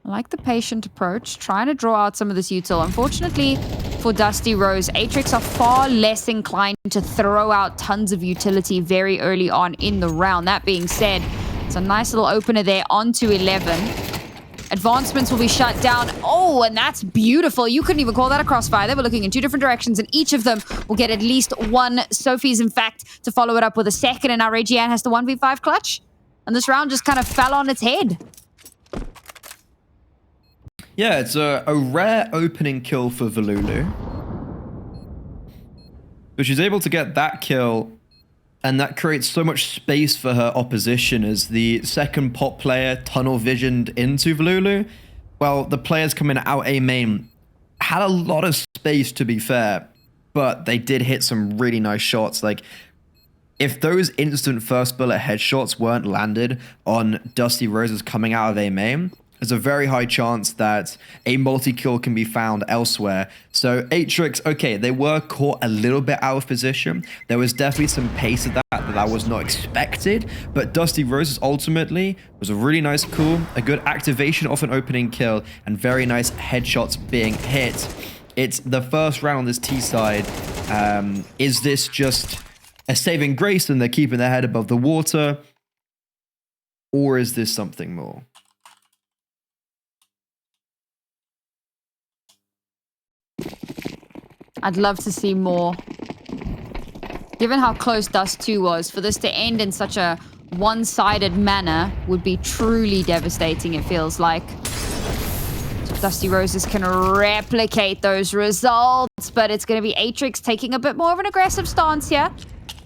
I like the patient approach, trying to draw out some of this util. Unfortunately for Dusty Rose, Atrix are far less inclined to throw out tons of utility very early on in the round. That being said, it's a nice little opener there onto 11. Advancements will be shut down. Oh, and that's beautiful. You couldn't even call that a crossfire. They were looking in 2 different directions, and each of them will get at least one Sofiaxyz, in fact, to follow it up with a second, and now Regiane has the 1v5 clutch. And this round just kind of fell on its head. Yeah, it's a rare opening kill for Volulu. But she's able to get that kill, and that creates so much space for her opposition as the second pot player tunnel visioned into Volulu. Well, the players coming out A main had a lot of space, to be fair, but they did hit some really nice shots. Like, if those instant first bullet headshots weren't landed on Dusty Roses coming out of A main, there's a very high chance that a multi-kill can be found elsewhere. So Atrix, okay, they were caught a little bit out of position. There was definitely some pace of that was not expected, but Dusty Roses ultimately was a really nice call, a good activation off an opening kill, and very nice headshots being hit. It's the first round on this T side. Is this just a saving grace and they're keeping their head above the water? Or is this something more? I'd love to see more. Given how close Dust2 was, for this to end in such a one-sided manner would be truly devastating, it feels like. So Dusty Roses can replicate those results, but it's going to be Atrix taking a bit more of an aggressive stance here.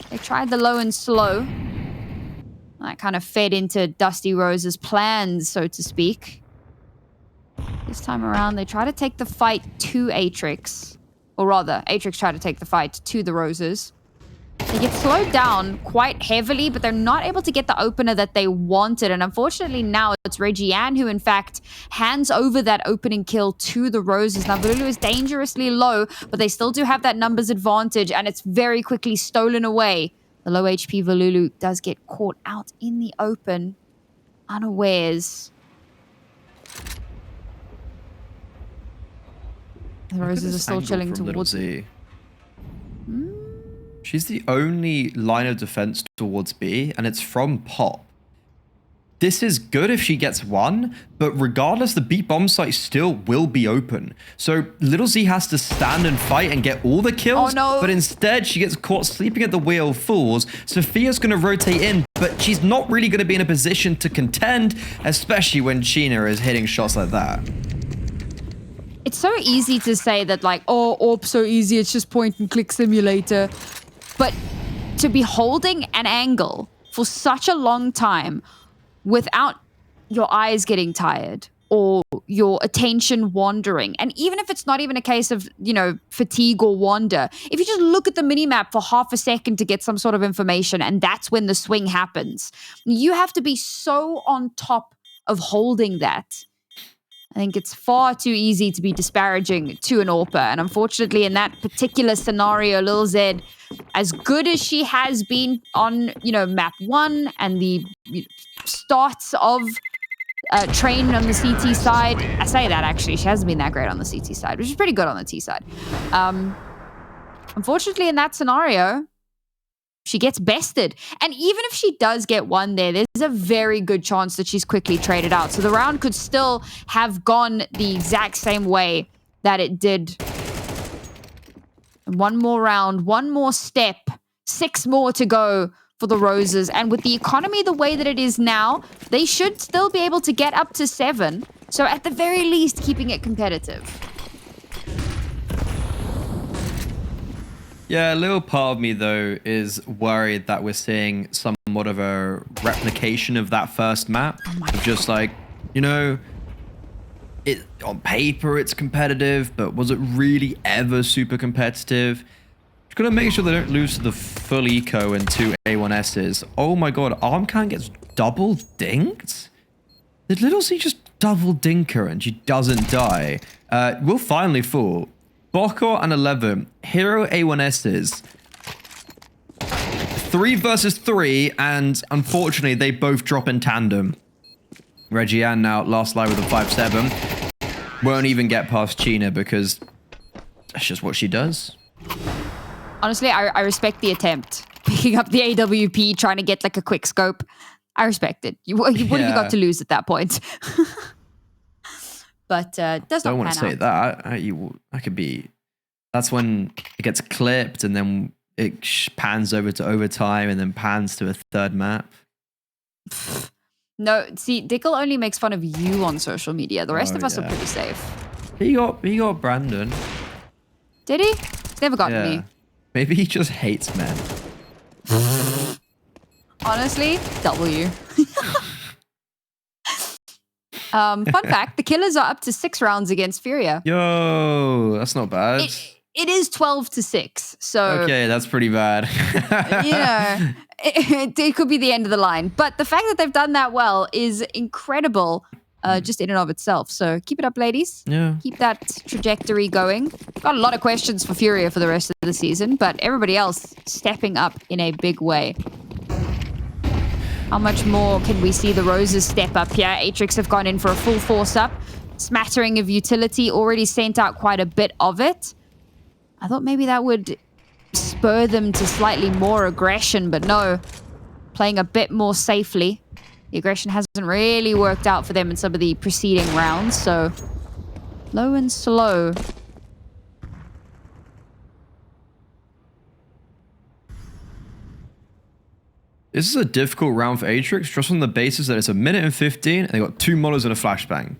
They tried the low and slow. That kind of fed into Dusty Rose's plans, so to speak. This time around, they try to take the fight to Atrix. Or rather, Atrix tried to take the fight to the Roses. They get slowed down quite heavily, but they're not able to get the opener that they wanted. And unfortunately now it's Regiane who, in fact, hands over that opening kill to the Roses. Now, Volulu is dangerously low, but they still do have that numbers advantage, and it's very quickly stolen away. The low HP Volulu does get caught out in the open, unawares. The Roses are still chilling towards Z. She's the only line of defense towards B, and it's from Pop. This is good if she gets one, but regardless, the B bomb site still will be open. So Little Z has to stand and fight and get all the kills, oh, no. But instead she gets caught sleeping at the wheel of fools. Sophia's going to rotate in, but she's not really going to be in a position to contend, especially when China is hitting shots like that. It's so easy to say that like, oh, AWP so easy, it's just point and click simulator. But to be holding an angle for such a long time without your eyes getting tired or your attention wandering, and even if it's not even a case of, you know, fatigue or wander, if you just look at the minimap for half a second to get some sort of information and that's when the swing happens, you have to be so on top of holding that. I think it's far too easy to be disparaging to an AWPer. And unfortunately, in that particular scenario, Lil Z, as good as she has been on, you know, map 1 and the starts of Train on the CT side. I say that, actually. She hasn't been that great on the CT side, which is pretty good on the T side. Unfortunately, in that scenario, she gets bested. And even if she does get one there, there's a very good chance that she's quickly traded out. So the round could still have gone the exact same way that it did. One more round, one more step, 6 more to go for the Roses. And with the economy the way that it is now, they should still be able to get up to 7. So at the very least, keeping it competitive. Yeah, a little part of me, though, is worried that we're seeing somewhat of a replication of that first map. Of just like, you know, it on paper it's competitive, but was it really ever super competitive? Just gotta make sure they don't lose to the full eco and 2 A1Ss. Oh my god, Armcan gets double dinked? Did Little C just double dink her and she doesn't die? We'll finally fall. Bokor and 11, hero A1Ss. 3 versus 3, and unfortunately, they both drop in tandem. Reggie-Ann now last live with a 5-7. Won't even get past China because that's just what she does. Honestly, I respect the attempt. Picking up the AWP, trying to get like a quick scope. I respect it. What have you got to lose at that point? But does Don't not want to say out. that. I could be. That's when it gets clipped, and then it pans over to overtime, and then pans to a third map. No, see, Dickel only makes fun of you on social media. The rest of us are pretty safe. He got Brandon. Did he? He's never gotten me. Maybe he just hates men. Honestly, W. Fun fact, the Killers are up to 6 rounds against Furia. Yo, that's not bad. It is 12-6, so... Okay, that's pretty bad. You know, it could be the end of the line. But the fact that they've done that well is incredible just in and of itself. So keep it up, ladies. Yeah. Keep that trajectory going. Got a lot of questions for Furia for the rest of the season, but everybody else stepping up in a big way. How much more can we see the Roses step up here? Atrix have gone in for a full force up. Smattering of utility, already sent out quite a bit of it. I thought maybe that would spur them to slightly more aggression, but no. Playing a bit more safely. The aggression hasn't really worked out for them in some of the preceding rounds, so low and slow. This is a difficult round for Atrix, just on the basis that it's 1 minute and 15, and they got 2 monos and a flashbang.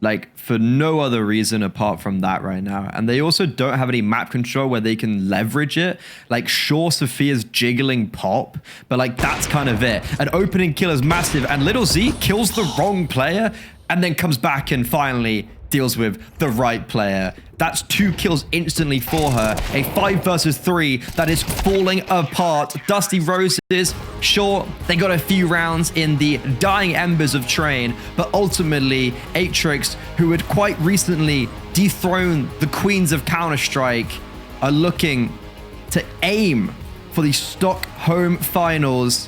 Like, for no other reason apart from that right now. And they also don't have any map control where they can leverage it. Like, sure, Sofia's jiggling pop, but like, that's kind of it. An opening kill is massive, and Little Z kills the wrong player, and then comes back and finally deals with the right player. That's 2 kills instantly for her. A 5 versus 3 that is falling apart. Dusty Roses, sure, they got a few rounds in the dying embers of Train, but ultimately, Atrix, who had quite recently dethroned the queens of Counter-Strike, are looking to aim for the Stockholm finals.